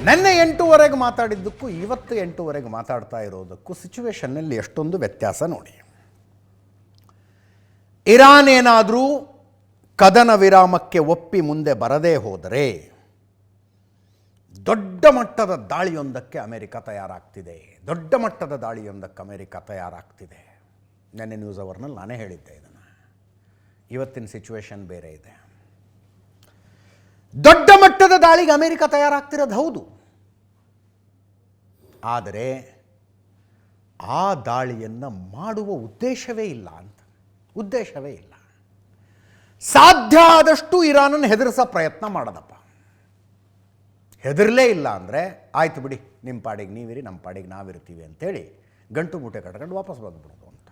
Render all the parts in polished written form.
ನೆನ್ನೆ 8:30 ಮಾತಾಡಿದ್ದಕ್ಕೂ ಇವತ್ತು 8:30 ಮಾತಾಡ್ತಾ ಇರೋದಕ್ಕೂ ಸಿಚುವೇಶನ್ನಲ್ಲಿ ಎಷ್ಟೊಂದು ವ್ಯತ್ಯಾಸ ನೋಡಿ. ಇರಾನ್ ಏನಾದರೂ ಕದನ ವಿರಾಮಕ್ಕೆ ಒಪ್ಪಿ ಮುಂದೆ ಬರದೇ ಹೋದರೆ ದೊಡ್ಡ ಮಟ್ಟದ ದಾಳಿಯೊಂದಕ್ಕೆ ಅಮೆರಿಕ ತಯಾರಾಗ್ತಿದೆ. ದೊಡ್ಡ ಮಟ್ಟದ ದಾಳಿಯೊಂದಕ್ಕೆ ಅಮೆರಿಕ ತಯಾರಾಗ್ತಿದೆ. ನೆನ್ನೆ ನ್ಯೂಸ್ ಅವರ್ನಲ್ಲಿ ನಾನೇ ಹೇಳಿದ್ದೆ ಇದನ್ನು. ಇವತ್ತಿನ ಸಿಚುವೇಶನ್ ಬೇರೆ ಇದೆ. ದೊಡ್ಡ ಮಟ್ಟದ ದಾಳಿಗೆ ಅಮೆರಿಕ ತಯಾರಾಗ್ತಿರೋದು ಹೌದು. ಆದರೆ ಆ ದಾಳಿಯನ್ನು ಮಾಡುವ ಉದ್ದೇಶವೇ ಇಲ್ಲ ಅಂತ. ಉದ್ದೇಶವೇ ಇಲ್ಲ. ಸಾಧ್ಯ ಆದಷ್ಟು ಇರಾನನ್ನು ಹೆದರಿಸೋ ಪ್ರಯತ್ನ ಮಾಡೋದಪ್ಪ. ಹೆದರಲೇ ಇಲ್ಲ ಅಂದರೆ ಆಯ್ತು ಬಿಡಿ, ನಿಮ್ಮ ಪಾಡಿಗೆ ನೀವಿರಿ, ನಮ್ಮ ಪಾಡಿಗೆ ನಾವಿರ್ತೀವಿ ಅಂತೇಳಿ ಗಂಟು ಮೂಟೆ ಕಟ್ಕೊಂಡು ವಾಪಸ್ ಬಂದುಬಿಡೋದು ಅಂತ.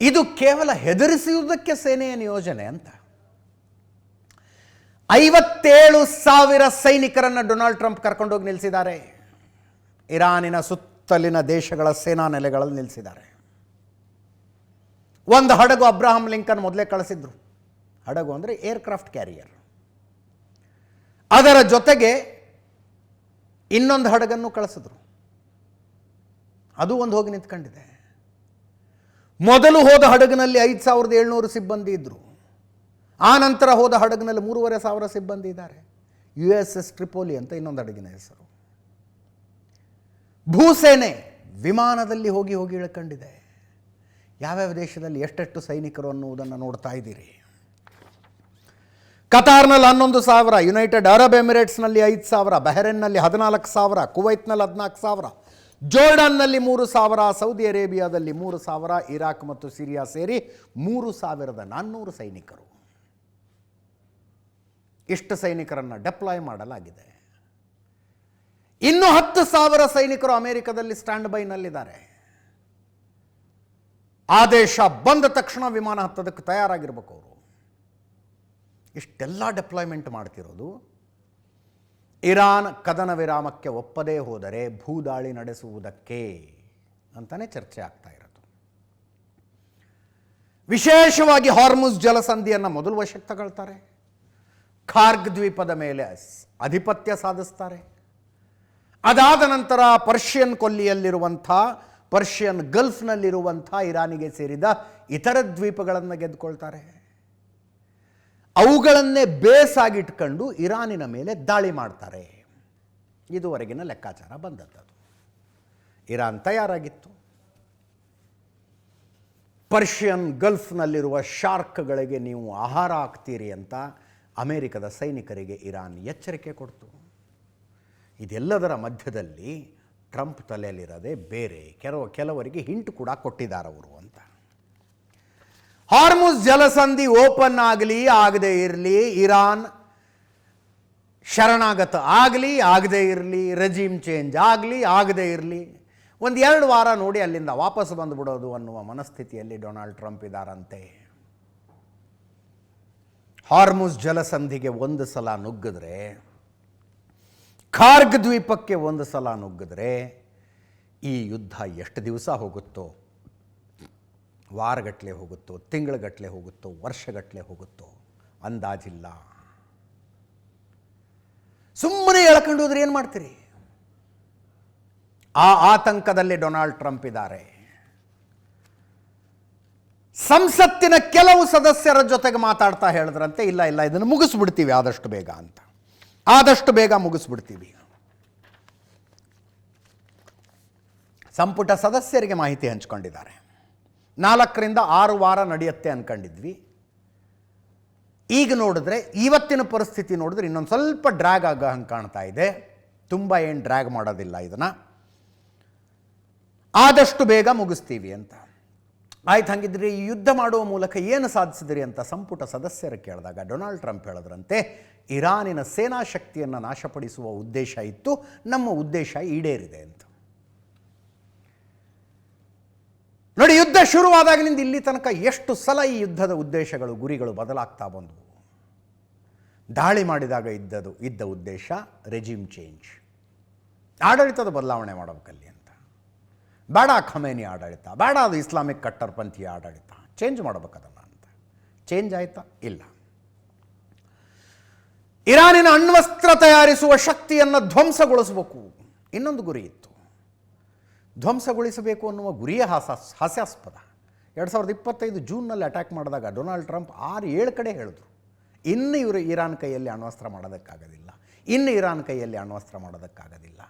ಇದು ಕೇವಲ ಹೆದರಿಸುವುದಕ್ಕೆ ಸೇನೆಯ ನಿಯೋಜನೆ ಅಂತ. 57,000 ಸೈನಿಕರನ್ನು ಡೊನಾಲ್ಡ್ ಟ್ರಂಪ್ ಕರ್ಕೊಂಡೋಗಿ ನಿಲ್ಲಿಸಿದ್ದಾರೆ. ಇರಾನಿನ ಸುತ್ತಲಿನ ದೇಶಗಳ ಸೇನಾ ನೆಲೆಗಳಲ್ಲಿ ನಿಲ್ಲಿಸಿದ್ದಾರೆ. ಒಂದು ಹಡಗು ಅಬ್ರಹಾಂ ಲಿಂಕನ್ ಮೊದಲೇ ಕಳಿಸಿದ್ರು. ಹಡಗು ಅಂದರೆ ಏರ್ಕ್ರಾಫ್ಟ್ ಕ್ಯಾರಿಯರ್. ಅದರ ಜೊತೆಗೆ ಇನ್ನೊಂದು ಹಡಗನ್ನು ಕಳಿಸಿದ್ರು. ಅದು ಒಂದು ಹೋಗಿ ನಿಂತ್ಕೊಂಡಿದೆ. ಮೊದಲು ಹೋದ ಹಡಗಿನಲ್ಲಿ 5,700 ಸಿಬ್ಬಂದಿ ಇದ್ದರು. ಆ ನಂತರ ಹೋದ ಹಡಗಿನಲ್ಲಿ 3,500 ಸಿಬ್ಬಂದಿ ಇದ್ದಾರೆ. USS ಟ್ರಿಪೋಲಿ ಅಂತ ಇನ್ನೊಂದು ಹಡಗಿನ ಹೆಸರು. ಭೂಸೇನೆ ವಿಮಾನದಲ್ಲಿ ಹೋಗಿ ಇಳ್ಕೊಂಡಿದೆ. ಯಾವ್ಯಾವ ದೇಶದಲ್ಲಿ ಎಷ್ಟೆಷ್ಟು ಸೈನಿಕರು ಅನ್ನುವುದನ್ನು ನೋಡ್ತಾ ಇದ್ದೀರಿ. ಕತಾರ್ನಲ್ಲಿ 11,000, ಯುನೈಟೆಡ್ ಅರಬ್ ಎಮಿರೇಟ್ಸ್ನಲ್ಲಿ 5,000, ಬಹರೇನ್ನಲ್ಲಿ 14,000, ಕುವೈತ್ನಲ್ಲಿ 14,000, ಜೋರ್ಡನ್ನಲ್ಲಿ 3,000, ಸೌದಿ ಅರೇಬಿಯಾದಲ್ಲಿ 3,000, ಇರಾಕ್ ಮತ್ತು ಸಿರಿಯಾ ಸೇರಿ 3,400 ಸೈನಿಕರು. ಇಷ್ಟು ಸೈನಿಕರನ್ನು ಡೆಪ್ಲಾಯ್ ಮಾಡಲಾಗಿದೆ. ಇನ್ನು 10,000 ಸೈನಿಕರು ಅಮೆರಿಕದಲ್ಲಿ ಸ್ಟ್ಯಾಂಡ್ ಬೈನಲ್ಲಿದ್ದಾರೆ. ಆದೇಶ ಬಂದ ತಕ್ಷಣ ವಿಮಾನ ಹತ್ತೋದಕ್ಕೆ ತಯಾರಾಗಿರ್ಬೇಕು ಅವರು. ಇಷ್ಟೆಲ್ಲ ಡೆಪ್ಲಾಯ್ಮೆಂಟ್ ಮಾಡ್ತಿರೋದು ಇರಾನ್ ಕದನ ವಿರಾಮಕ್ಕೆ ಒಪ್ಪದೇ ಹೋದರೆ ಭೂದಾಳಿ ನಡೆಸುವುದಕ್ಕೆ ಅಂತಲೇ ಚರ್ಚೆ ಆಗ್ತಾ ಇರೋದು. ವಿಶೇಷವಾಗಿ ಹಾರ್ಮುಜ್ ಜಲಸಂಧಿಯನ್ನು ಮೊದಲು ವಶಕ್ಕೆ ತಗೊಳ್ತಾರೆ. ಖಾರ್ಗ್ ದ್ವೀಪದ ಮೇಲೆ ಅಧಿಪತ್ಯ ಸಾಧಿಸ್ತಾರೆ. ಅದಾದ ನಂತರ ಪರ್ಷಿಯನ್ ಕೊಲ್ಲಿಯಲ್ಲಿರುವಂಥ, ಪರ್ಷಿಯನ್ ಗಲ್ಫ್ನಲ್ಲಿರುವಂಥ ಇರಾನಿಗೆ ಸೇರಿದ ಇತರ ದ್ವೀಪಗಳನ್ನು ಗೆದ್ದುಕೊಳ್ತಾರೆ. ಅವುಗಳನ್ನೇ ಬೇಸಾಗಿಟ್ಕೊಂಡು ಇರಾನಿನ ಮೇಲೆ ದಾಳಿ ಮಾಡ್ತಾರೆ. ಇದುವರೆಗಿನ ಲೆಕ್ಕಾಚಾರ ಬಂದದ್ದು. ಇರಾನ್ ತಯಾರಾಗಿತ್ತು. ಪರ್ಷಿಯನ್ ಗಲ್ಫ್ನಲ್ಲಿರುವ ಶಾರ್ಕ್ಗಳಿಗೆ ನೀವು ಆಹಾರ ಹಾಕ್ತೀರಿ ಅಂತ ಅಮೆರಿಕದ ಸೈನಿಕರಿಗೆ ಇರಾನ್ ಎಚ್ಚರಿಕೆ ಕೊಡ್ತು. ಇದೆಲ್ಲದರ ಮಧ್ಯದಲ್ಲಿ ಟ್ರಂಪ್ ತಲೆಯಲ್ಲಿರದೆ ಬೇರೆ ಕೆಲವರಿಗೆ ಹಿಂಟ್ ಕೂಡ ಕೊಟ್ಟಿದ್ದಾರೆ ಅವರು ಅಂತ. ಹಾರ್ಮುಜ್ ಜಲಸಂಧಿ ಓಪನ್ ಆಗಲಿ ಆಗದೇ ಇರಲಿ, ಇರಾನ್ ಶರಣಾಗತ ಆಗಲಿ ಆಗದೇ ಇರಲಿ, ರೆಜಿಮ್ ಚೇಂಜ್ ಆಗಲಿ ಆಗದೇ ಇರಲಿ, 1-2 ವಾರ ನೋಡಿ ಅಲ್ಲಿಂದ ವಾಪಸ್ ಬಂದುಬಿಡೋದು ಅನ್ನುವ ಮನಸ್ಥಿತಿಯಲ್ಲಿ ಡೊನಾಲ್ಡ್ ಟ್ರಂಪ್ ಇದ್ದಾರಂತೆ. ಹಾರ್ಮುಜ್ ಜಲಸಂಧಿಗೆ ಒಂದು ಸಲ ನುಗ್ಗಿದ್ರೆ, ಖಾರ್ಗ್ ದ್ವೀಪಕ್ಕೆ ಒಂದು ಸಲ ನುಗ್ಗಿದ್ರೆ ಈ ಯುದ್ಧ ಎಷ್ಟು ದಿವಸ ಹೋಗುತ್ತೋ, ವಾರಗಟ್ಟಲೆ ಹೋಗುತ್ತೋ, ತಿಂಗಳಗಟ್ಟಲೆ ಹೋಗುತ್ತೋ, ವರ್ಷಗಟ್ಟಲೆ ಹೋಗುತ್ತೋ ಅಂದಾಜಿಲ್ಲ. ಸುಮ್ಮನೆ ಎಳ್ಕೊಂಡು ಹೋದ್ರೆ ಏನು ಮಾಡ್ತೀರಿ? ಆ ಆತಂಕದಲ್ಲಿ ಡೊನಾಲ್ಡ್ ಟ್ರಂಪ್ ಇದ್ದಾರೆ. ಸಂಸತ್ತಿನ ಕೆಲವು ಸದಸ್ಯರ ಜೊತೆಗೆ ಮಾತಾಡ್ತಾ ಹೇಳಿದ್ರಂತೆ, ಇಲ್ಲ ಇದನ್ನು ಮುಗಿಸ್ಬಿಡ್ತೀವಿ ಆದಷ್ಟು ಬೇಗ ಅಂತ. ಆದಷ್ಟು ಬೇಗ ಮುಗಿಸ್ಬಿಡ್ತೀವಿ. ಸಂಪುಟ ಸದಸ್ಯರಿಗೆ ಮಾಹಿತಿ ಹಂಚ್ಕೊಂಡಿದ್ದಾರೆ. 4ರಿಂದ 6 ವಾರ ನಡೆಯುತ್ತೆ ಅಂದ್ಕೊಂಡಿದ್ವಿ. ಈಗ ನೋಡಿದ್ರೆ, ಇವತ್ತಿನ ಪರಿಸ್ಥಿತಿ ನೋಡಿದ್ರೆ ಇನ್ನೊಂದು ಸ್ವಲ್ಪ ಡ್ರ್ಯಾಗ್ ಆಗೋ ಹಂಗೆ ಕಾಣ್ತಾ ಇದೆ. ತುಂಬ ಏನು ಡ್ರ್ಯಾಗ್ ಮಾಡೋದಿಲ್ಲ ಇದನ್ನು. ಆದಷ್ಟು ಬೇಗ ಮುಗಿಸ್ತೀವಿ ಅಂತ. ಆಯ್ತು, ಹಾಗಿದ್ರೆ ಈ ಯುದ್ಧ ಮಾಡುವ ಮೂಲಕ ಏನು ಸಾಧಿಸಿದ್ರಿ ಅಂತ ಸಂಪುಟ ಸದಸ್ಯರು ಕೇಳಿದಾಗ ಡೊನಾಲ್ಡ್ ಟ್ರಂಪ್ ಹೇಳಿದ್ರಂತೆ, ಇರಾನಿನ ಸೇನಾ ಶಕ್ತಿಯನ್ನು ನಾಶಪಡಿಸುವ ಉದ್ದೇಶ ಇತ್ತು, ನಮ್ಮ ಉದ್ದೇಶ ಈಡೇರಿದೆ ಅಂತ. ನೋಡಿ, ಯುದ್ಧ ಶುರುವಾದಾಗಿನಿಂದ ಇಲ್ಲಿ ತನಕ ಎಷ್ಟು ಸಲ ಈ ಯುದ್ಧದ ಉದ್ದೇಶಗಳು, ಗುರಿಗಳು ಬದಲಾಗ್ತಾ ಬಂದವು. ದಾಳಿ ಮಾಡಿದಾಗ ಇದ್ದ ಉದ್ದೇಶ ರೆಜಿಮ್ ಚೇಂಜ್, ಆಡಳಿತದ ಬದಲಾವಣೆ ಮಾಡಬೇಕಲ್ಲಿ ಅಂತ. ಬೇಡ ಖಮೇನಿ ಆಡಳಿತ, ಬೇಡ ಅದು ಇಸ್ಲಾಮಿಕ್ ಕಟ್ಟರ್ಪಂಥೀಯ ಆಡಳಿತ, ಚೇಂಜ್ ಮಾಡಬೇಕದನ್ನು ಅಂತ. ಚೇಂಜ್ ಆಯಿತಾ? ಇಲ್ಲ. ಇರಾನಿನ ಅಣ್ವಸ್ತ್ರ ತಯಾರಿಸುವ ಶಕ್ತಿಯನ್ನು ಧ್ವಂಸಗೊಳಿಸಬೇಕು, ಇನ್ನೊಂದು ಗುರಿ ಇತ್ತು. ಧ್ವಂಸಗೊಳಿಸಬೇಕು ಅನ್ನುವ ಗುರಿಯೇ ಹಾಸ್ಯಾಸ್ಪದ. 2025 ಜೂನ್ನಲ್ಲಿ ಅಟ್ಯಾಕ್ ಮಾಡಿದಾಗ ಡೊನಾಲ್ಡ್ ಟ್ರಂಪ್ 6-7 ಕಡೆ ಹೇಳಿದ್ರು, ಇನ್ನು ಇವರು ಇರಾನ್ ಕೈಯಲ್ಲಿ ಅಣ್ವಸ್ತ್ರ ಮಾಡೋದಕ್ಕಾಗೋದಿಲ್ಲ, ಇನ್ನು ಇರಾನ್ ಕೈಯಲ್ಲಿ ಅಣ್ವಸ್ತ್ರ ಮಾಡೋದಕ್ಕಾಗೋದಿಲ್ಲ.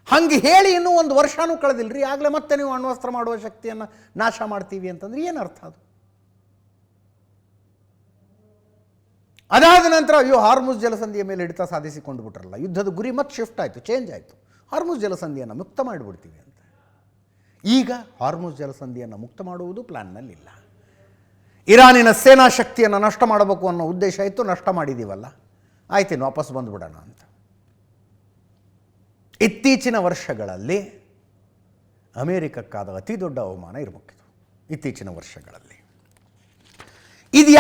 ಹಂಗೆ ಹೇಳಿ ಇನ್ನೂ 1 ವರ್ಷವೂ ಕಳೆದಿಲ್ಲ ರೀ, ಆಗಲೇ ಮತ್ತೆ ನೀವು ಅಣ್ವಸ್ತ್ರ ಮಾಡುವ ಶಕ್ತಿಯನ್ನು ನಾಶ ಮಾಡ್ತೀವಿ ಅಂತಂದ್ರೆ ಏನು ಅರ್ಥ ಅದು? ಅದಾದ ನಂತರ ಅಯ್ಯೋ ಹಾರ್ಮುಜ್ ಜಲಸಂಧಿಯ ಮೇಲೆ ಹಿಡಿತ ಸಾಧಿಸಿಕೊಂಡು ಬಿಟ್ರಲ್ಲ, ಯುದ್ಧದ ಗುರಿ ಮತ್ತೆ ಶಿಫ್ಟ್ ಆಯಿತು, ಚೇಂಜ್ ಆಯಿತು, ಹಾರ್ಮುಜ್ ಜಲಸಂಧಿಯನ್ನು ಮುಕ್ತ ಮಾಡಿಬಿಡ್ತೀವಿ ಅಂತ. ಈಗ ಹಾರ್ಮುಜ್ ಜಲಸಂಧಿಯನ್ನು ಮುಕ್ತ ಮಾಡುವುದು ಪ್ಲ್ಯಾನ್ನಲ್ಲಿಲ್ಲ. ಇರಾನಿನ ಸೇನಾ ಶಕ್ತಿಯನ್ನು ನಷ್ಟ ಮಾಡಬೇಕು ಅನ್ನೋ ಉದ್ದೇಶ ಇತ್ತು, ನಷ್ಟ ಮಾಡಿದ್ದೀವಲ್ಲ, ಆಯ್ತೇನು ವಾಪಸ್ ಬಂದುಬಿಡೋಣ ಅಂತ. ಇತ್ತೀಚಿನ ವರ್ಷಗಳಲ್ಲಿ ಅಮೇರಿಕಕ್ಕಾದ ಅತಿ ದೊಡ್ಡ ಅವಮಾನ ಇರಬೇಕಿದು. ಇತ್ತೀಚಿನ ವರ್ಷಗಳಲ್ಲಿ ಇದು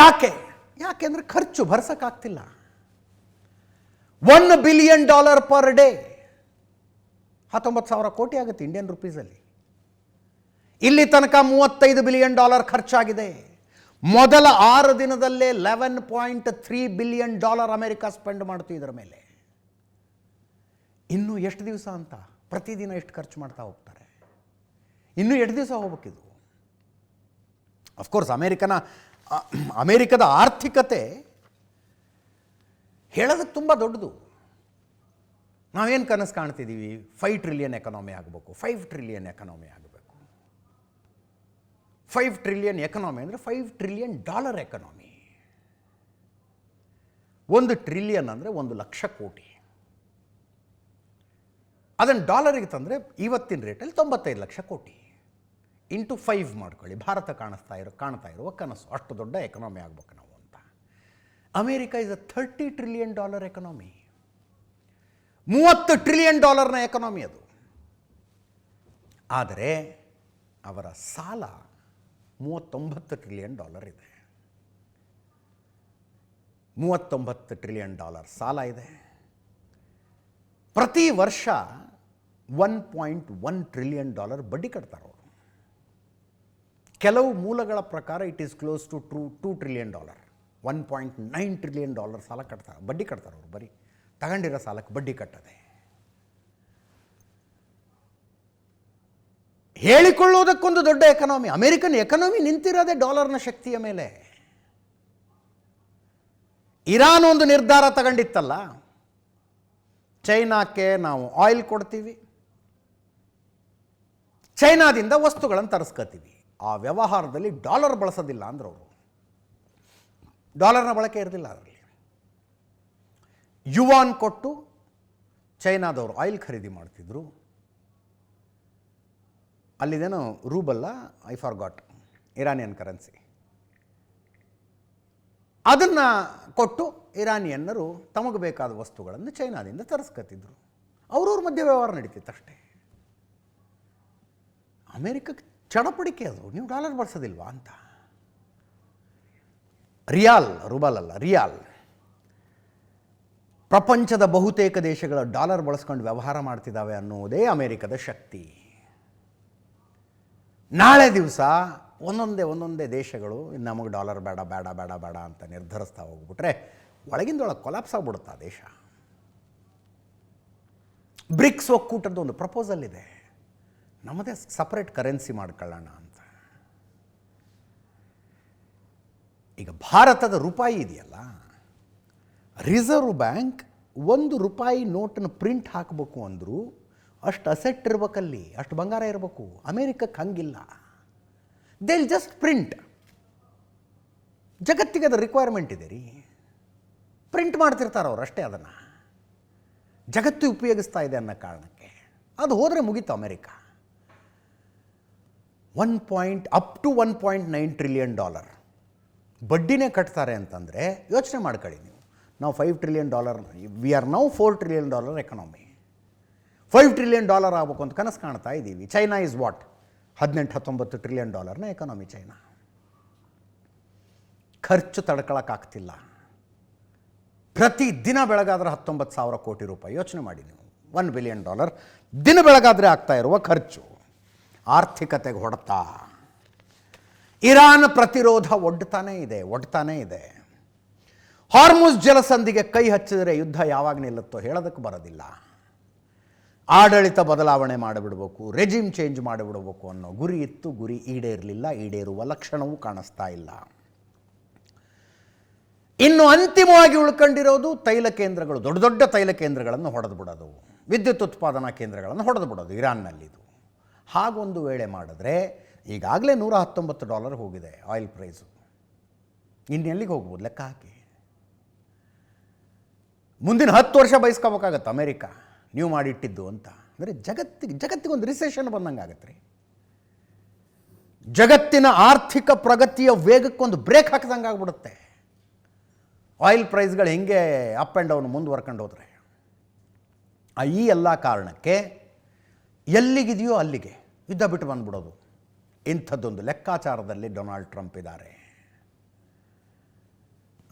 ಯಾಕೆಂದರೆ ಖರ್ಚು ಭರಿಸೋಕ್ಕಾಗ್ತಿಲ್ಲ. $1 ಬಿಲಿಯನ್ ಪರ್ ಡೇ, 19,000 ಕೋಟಿ ಆಗುತ್ತೆ ಇಂಡಿಯನ್ ರುಪೀಸಲ್ಲಿ. ಇಲ್ಲಿ ತನಕ $35 ಬಿಲಿಯನ್ ಖರ್ಚಾಗಿದೆ. ಮೊದಲ 6 ದಿನದಲ್ಲೇ $11.3 ಬಿಲಿಯನ್ ಅಮೆರಿಕ ಸ್ಪೆಂಡ್ ಮಾಡ್ತು ಇದರ ಮೇಲೆ. ಇನ್ನೂ ಎಷ್ಟು ದಿವಸ ಅಂತ? ಪ್ರತಿದಿನ ಎಷ್ಟು ಖರ್ಚು ಮಾಡ್ತಾ ಹೋಗ್ತಾರೆ? ಇನ್ನೂ ಎಷ್ಟು ದಿವಸ ಹೋಗ್ಬೇಕಿದು? ಅಫ್ಕೋರ್ಸ್ ಅಮೇರಿಕದ ಆರ್ಥಿಕತೆ ಹೇಳೋದಕ್ಕೆ ತುಂಬ ದೊಡ್ಡದು. ನಾವೇನು ಕನಸು ಕಾಣ್ತಿದ್ದೀವಿ? 5 ಟ್ರಿಲಿಯನ್ ಎಕನಾಮಿ ಆಗಬೇಕು, 5 ಟ್ರಿಲಿಯನ್ ಎಕನಾಮಿ ಆಗಬೇಕು. 5 ಟ್ರಿಲಿಯನ್ ಎಕನಾಮಿ ಅಂದರೆ $5 ಟ್ರಿಲಿಯನ್ ಎಕನಾಮಿ. 1 ಟ್ರಿಲಿಯನ್ ಅಂದರೆ 1,00,000 ಕೋಟಿ. ಅದನ್ನು ಡಾಲರಿಗೆ ತಂದರೆ ಇವತ್ತಿನ ರೇಟಲ್ಲಿ 95 ಲಕ್ಷ ಕೋಟಿ. ಇಂಟು 5 ಮಾಡ್ಕೊಳ್ಳಿ, ಭಾರತ ಕಾಣ್ತಾ ಇರುವ ಕನಸು. ಅಷ್ಟು ದೊಡ್ಡ ಎಕನಾಮಿ ಆಗ್ಬೇಕು ನಾವು ಅಂತ. America is a $30 trillion economy, $30 trillion economy ಅದು. ಆದರೆ ಅವರ ಸಾಲ $39 ಟ್ರಿಲಿಯನ್ ಇದೆ. $39 ಟ್ರಿಲಿಯನ್ ಸಾಲ ಇದೆ. ಪ್ರತಿ ವರ್ಷ $1.1 ಟ್ರಿಲಿಯನ್ ಬಡ್ಡಿ ಕಟ್ತಾರೆ ಅವರು. ಕೆಲವು ಮೂಲಗಳ ಪ್ರಕಾರ it is close to $2 trillion, $1.9 trillion ಸಾಲ ಕಟ್ತಾರೆ, ಬಡ್ಡಿ ಕಟ್ತಾರೆ ಅವರು. ಬರೀ ತಗೊಂಡಿರೋ ಸಾಲಕ್ಕೆ ಬಡ್ಡಿ ಕಟ್ಟದೆ. ಹೇಳಿಕೊಳ್ಳುವುದಕ್ಕೊಂದು ದೊಡ್ಡ ಎಕನಾಮಿ. ಅಮೆರಿಕನ್ ಎಕನಾಮಿ ನಿಂತಿರೋದೇ ಡಾಲರ್ನ ಶಕ್ತಿಯ ಮೇಲೆ. ಇರಾನ್ ಒಂದು ನಿರ್ಧಾರ ತಗೊಂಡಿತ್ತಲ್ಲ, ಚೈನಾಕ್ಕೆ ನಾವು ಆಯಿಲ್ ಕೊಡ್ತೀವಿ, ಚೈನಾದಿಂದ ವಸ್ತುಗಳನ್ನು ತರಿಸ್ಕೊತೀವಿ, ಆ ವ್ಯವಹಾರದಲ್ಲಿ ಡಾಲರ್ ಬಳಸೋದಿಲ್ಲ ಅಂದ್ರೆ ಅವರು. ಡಾಲರ್ನ ಬಳಕೆ ಇರಲಿಲ್ಲ ಅದರಲ್ಲಿ. ಯುವಾನ್ ಕೊಟ್ಟು ಚೈನಾದವರು ಆಯಿಲ್ ಖರೀದಿ ಮಾಡ್ತಿದ್ರು. ಅಲ್ಲಿದೇನೋ ರೂಬಲ್ಲ, ಐ ಫಾರ್ಗಾಟ್, ಇರಾನಿಯನ್ ಕರೆನ್ಸಿ. ಅದನ್ನು ಕೊಟ್ಟು ಇರಾನಿಯನ್ನರು ತಮಗೆ ಬೇಕಾದ ವಸ್ತುಗಳನ್ನು ಚೈನಾದಿಂದ ತರಿಸ್ಕೊತಿದ್ರು. ಅವ್ರವ್ರ ಮಧ್ಯೆ ವ್ಯವಹಾರ ನಡೀತಿತ್ತು ಅಷ್ಟೇ. ಅಮೇರಿಕಕ್ಕೆ ಚಡಪಡಿಕೆ ಅದು, ನೀವು ಡಾಲರ್ ಬಳಸೋದಿಲ್ವಾ ಅಂತ. ರಿಯಾಲ್, ರೂಬಲ್ ಅಲ್ಲ, ರಿಯಾಲ್. ಪ್ರಪಂಚದ ಬಹುತೇಕ ದೇಶಗಳ ಡಾಲರ್ ಬಳಸ್ಕೊಂಡು ವ್ಯವಹಾರ ಮಾಡ್ತಿದ್ದಾವೆ ಅನ್ನುವುದೇ ಅಮೇರಿಕದ ಶಕ್ತಿ. ನಾಳೆ ದಿವಸ ಒಂದೊಂದೇ ದೇಶಗಳು ನಮಗೆ ಡಾಲರ್ ಬೇಡ ಬೇಡ ಬೇಡ ಬೇಡ ಅಂತ ನಿರ್ಧರಿಸ್ತಾ ಹೋಗ್ಬಿಟ್ರೆ ಒಳಗಿಂದೊಳಗೆ ಕೊಲಾಪ್ಸ್ ಆಗ್ಬಿಡುತ್ತೆ ಆ ದೇಶ. ಬ್ರಿಕ್ಸ್ ಒಕ್ಕೂಟದ ಒಂದು ಪ್ರಪೋಸಲ್ ಇದೆ, ನಮ್ಮದೇ ಸಪರೇಟ್ ಕರೆನ್ಸಿ ಮಾಡ್ಕೊಳ್ಳೋಣ ಅಂತ. ಈಗ ಭಾರತದ ರೂಪಾಯಿ ಇದೆಯಲ್ಲ, ರಿಸರ್ವ್ ಬ್ಯಾಂಕ್ $1 ನೋಟನ್ನು ಪ್ರಿಂಟ್ ಹಾಕಬೇಕು ಅಂದರೂ ಅಷ್ಟು ಅಸೆಟ್ ಇರಬೇಕಲ್ಲಿ, ಅಷ್ಟು ಬಂಗಾರ ಇರಬೇಕು. ಅಮೇರಿಕಕ್ಕೆ ಹಂಗಿಲ್ಲ, ದೇ ವಿಲ್ ಜಸ್ಟ್ ಪ್ರಿಂಟ್. ಜಗತ್ತಿಗೆ ಅದರ ರಿಕ್ವೈರ್ಮೆಂಟ್ ಇದೆ ರೀ, ಪ್ರಿಂಟ್ ಮಾಡ್ತಿರ್ತಾರೆ ಅವರು ಅಷ್ಟೇ. ಅದನ್ನು ಜಗತ್ತು ಉಪಯೋಗಿಸ್ತಾ ಇದೆ ಅನ್ನೋ ಕಾರಣಕ್ಕೆ ಅದು ಹೋದರೆ ಮುಗೀತು. ಅಮೇರಿಕ ಅಪ್ ಟು $1.9 ಟ್ರಿಲಿಯನ್ ಬಡ್ಡಿನೇ ಕಟ್ತಾರೆ ಅಂತಂದರೆ ಯೋಚನೆ ಮಾಡ್ಕೊಳ್ಳಿ ನೀವು. ನಾವು $5 trillion, we are now $4 trillion economy. $5 trillion ಆಗಬೇಕು ಅಂತ ಕನಸು ಕಾಣ್ತಾ ಇದ್ದೀವಿ. China is what? 18-19 trillion economy China. ಖರ್ಚು ತಡ್ಕೊಳ್ಳೋಕ್ಕಾಗ್ತಿಲ್ಲ. ಪ್ರತಿ ದಿನ ಬೆಳಗಾದ್ರೆ 19,000 ಕೋಟಿ ರೂಪಾಯಿ. ಯೋಚನೆ ಮಾಡಿ ನೀವು, $1 ಬಿಲಿಯನ್ ದಿನ ಬೆಳಗಾದರೆ ಆಗ್ತಾ ಇರುವ ಖರ್ಚು. ಆರ್ಥಿಕತೆಗೆ ಹೊಡೆತ. ಇರಾನ್ ಪ್ರತಿರೋಧ ಒಡ್ತಾನೇ ಇದೆ. ಹಾರ್ಮುಜ್ ಜಲಸಂಧಿಗೆ ಕೈ ಹಚ್ಚಿದರೆ ಯುದ್ಧ ಯಾವಾಗ ನಿಲ್ಲುತ್ತೋ ಹೇಳೋದಕ್ಕೆ ಬರೋದಿಲ್ಲ. ಆಡಳಿತ ಬದಲಾವಣೆ ಮಾಡಿಬಿಡಬೇಕು, ರೆಜಿಮ್ ಚೇಂಜ್ ಮಾಡಿಬಿಡಬೇಕು ಅನ್ನೋ ಗುರಿ ಇತ್ತು. ಗುರಿ ಈಡೇರಲಿಲ್ಲ, ಈಡೇರುವ ಲಕ್ಷಣವೂ ಕಾಣಿಸ್ತಾ ಇಲ್ಲ. ಇನ್ನು ಅಂತಿಮವಾಗಿ ಉಳ್ಕೊಂಡಿರೋದು ತೈಲ ಕೇಂದ್ರಗಳು, ದೊಡ್ಡ ದೊಡ್ಡ ತೈಲ ಕೇಂದ್ರಗಳನ್ನು ಹೊಡೆದು ಬಿಡೋದು, ವಿದ್ಯುತ್ ಉತ್ಪಾದನಾ ಕೇಂದ್ರಗಳನ್ನು ಹೊಡೆದು ಬಿಡೋದು ಇರಾನ್ನಲ್ಲಿದು. ಹಾಗೊಂದು ವೇಳೆ ಮಾಡಿದ್ರೆ ಈಗಾಗಲೇ $119 ಹೋಗಿದೆ ಆಯಿಲ್ ಪ್ರೈಸು. ಇನ್ನೆಲ್ಲಿಗೆ ಹೋಗ್ಬೋದು ಲೆಕ್ಕ ಹಾಕಿ. ಮುಂದಿನ 10 ವರ್ಷ ಬಯಸ್ಕೋಬೇಕಾಗತ್ತೆ ಅಮೇರಿಕ ನೀವು ಮಾಡಿಟ್ಟಿದ್ದು ಅಂತ. ಅಂದರೆ ಜಗತ್ತಿಗೊಂದು ರಿಸೆಷನ್ ಬಂದಂಗೆ ಆಗತ್ತೆ ರೀ. ಜಗತ್ತಿನ ಆರ್ಥಿಕ ಪ್ರಗತಿಯ ವೇಗಕ್ಕೊಂದು ಬ್ರೇಕ್ ಹಾಕಿದಂಗೆ ಆಗ್ಬಿಡುತ್ತೆ ಆಯಿಲ್ ಪ್ರೈಸ್ಗಳು ಹೆಂಗೆ ಅಪ್ ಆ್ಯಂಡ್ ಡೌನ್ ಮುಂದುವರ್ಕೊಂಡು ಹೋದರೆ. ಈ ಎಲ್ಲ ಕಾರಣಕ್ಕೆ ಎಲ್ಲಿಗಿದೆಯೋ ಅಲ್ಲಿಗೆ ಯುದ್ಧ ಬಿಟ್ಟು ಬಂದ್ಬಿಡೋದು. ಇಂಥದ್ದೊಂದು ಲೆಕ್ಕಾಚಾರದಲ್ಲಿ ಡೊನಾಲ್ಡ್ ಟ್ರಂಪ್ ಇದ್ದಾರೆ.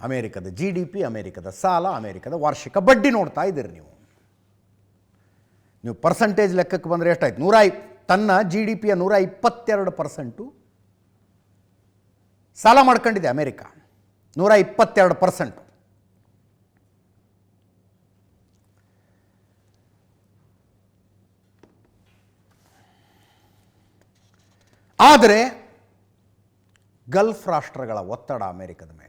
ಅಮೇರಿಕದ GDP, ಅಮೇರಿಕದ ಸಾಲ, ಅಮೇರಿಕದ ವಾರ್ಷಿಕ ಬಡ್ಡಿ ನೋಡ್ತಾ ಇದ್ದೀರಿ ನೀವು ಪರ್ಸಂಟೇಜ್ ಲೆಕ್ಕಕ್ಕೆ ಬಂದರೆ ಎಷ್ಟಾಯ್ತು? ತನ್ನ GDPಯ 122% ಸಾಲ ಮಾಡ್ಕೊಂಡಿದೆ ಅಮೇರಿಕ. 122%. ಆದರೆ ಗಲ್ಫ್ ರಾಷ್ಟ್ರಗಳ ಒತ್ತಡ ಅಮೇರಿಕದ ಮೇಲೆ.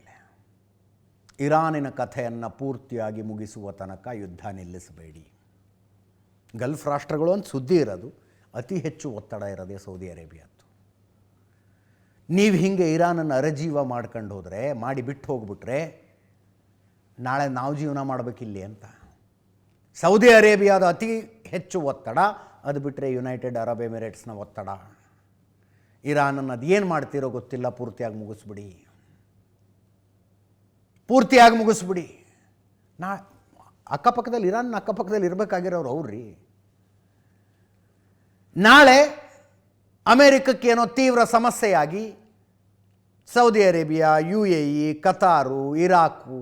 ಇರಾನಿನ ಕಥೆಯನ್ನು ಪೂರ್ತಿಯಾಗಿ ಮುಗಿಸುವ ತನಕ ಯುದ್ಧ ನಿಲ್ಲಿಸಬೇಡಿ. ಗಲ್ಫ್ ರಾಷ್ಟ್ರಗಳು ಅಂತ ಸುದ್ದಿ ಇರೋದು, ಅತಿ ಹೆಚ್ಚು ಒತ್ತಡ ಇರೋದೇ ಸೌದಿ ಅರೇಬಿಯಾದ್ದು. ನೀವು ಹೀಗೆ ಇರಾನನ್ನು ಅರಜೀವ ಮಾಡ್ಕೊಂಡು ಹೋದರೆ, ಮಾಡಿ ಬಿಟ್ಟು ಹೋಗ್ಬಿಟ್ರೆ ನಾಳೆ ನಾವು ಜೀವನ ಮಾಡಬೇಕಿಲ್ಲಿ ಅಂತ. ಸೌದಿ ಅರೇಬಿಯಾದ ಅತಿ ಹೆಚ್ಚು ಒತ್ತಡ, ಅದು ಬಿಟ್ಟರೆ ಯುನೈಟೆಡ್ ಅರಬ್ ಎಮಿರೇಟ್ಸ್ನ ಒತ್ತಡ. ಇರಾನನ್ನು ಅದು ಏನು ಮಾಡ್ತಿರೋ ಗೊತ್ತಿಲ್ಲ, ಪೂರ್ತಿಯಾಗಿ ಮುಗಿಸ್ಬಿಡಿ. ಅಕ್ಕಪಕ್ಕದಲ್ಲಿ ಇರಾನ್ನ ಅಕ್ಕಪಕ್ಕದಲ್ಲಿ ಇರಬೇಕಾಗಿರೋರು ಅವ್ರಿ. ನಾಳೆ ಅಮೇರಿಕಕ್ಕೆ ಏನೋ ತೀವ್ರ ಸಮಸ್ಯೆಯಾಗಿ ಸೌದಿ ಅರೇಬಿಯಾ, UAE, ಕತಾರು, ಇರಾಕು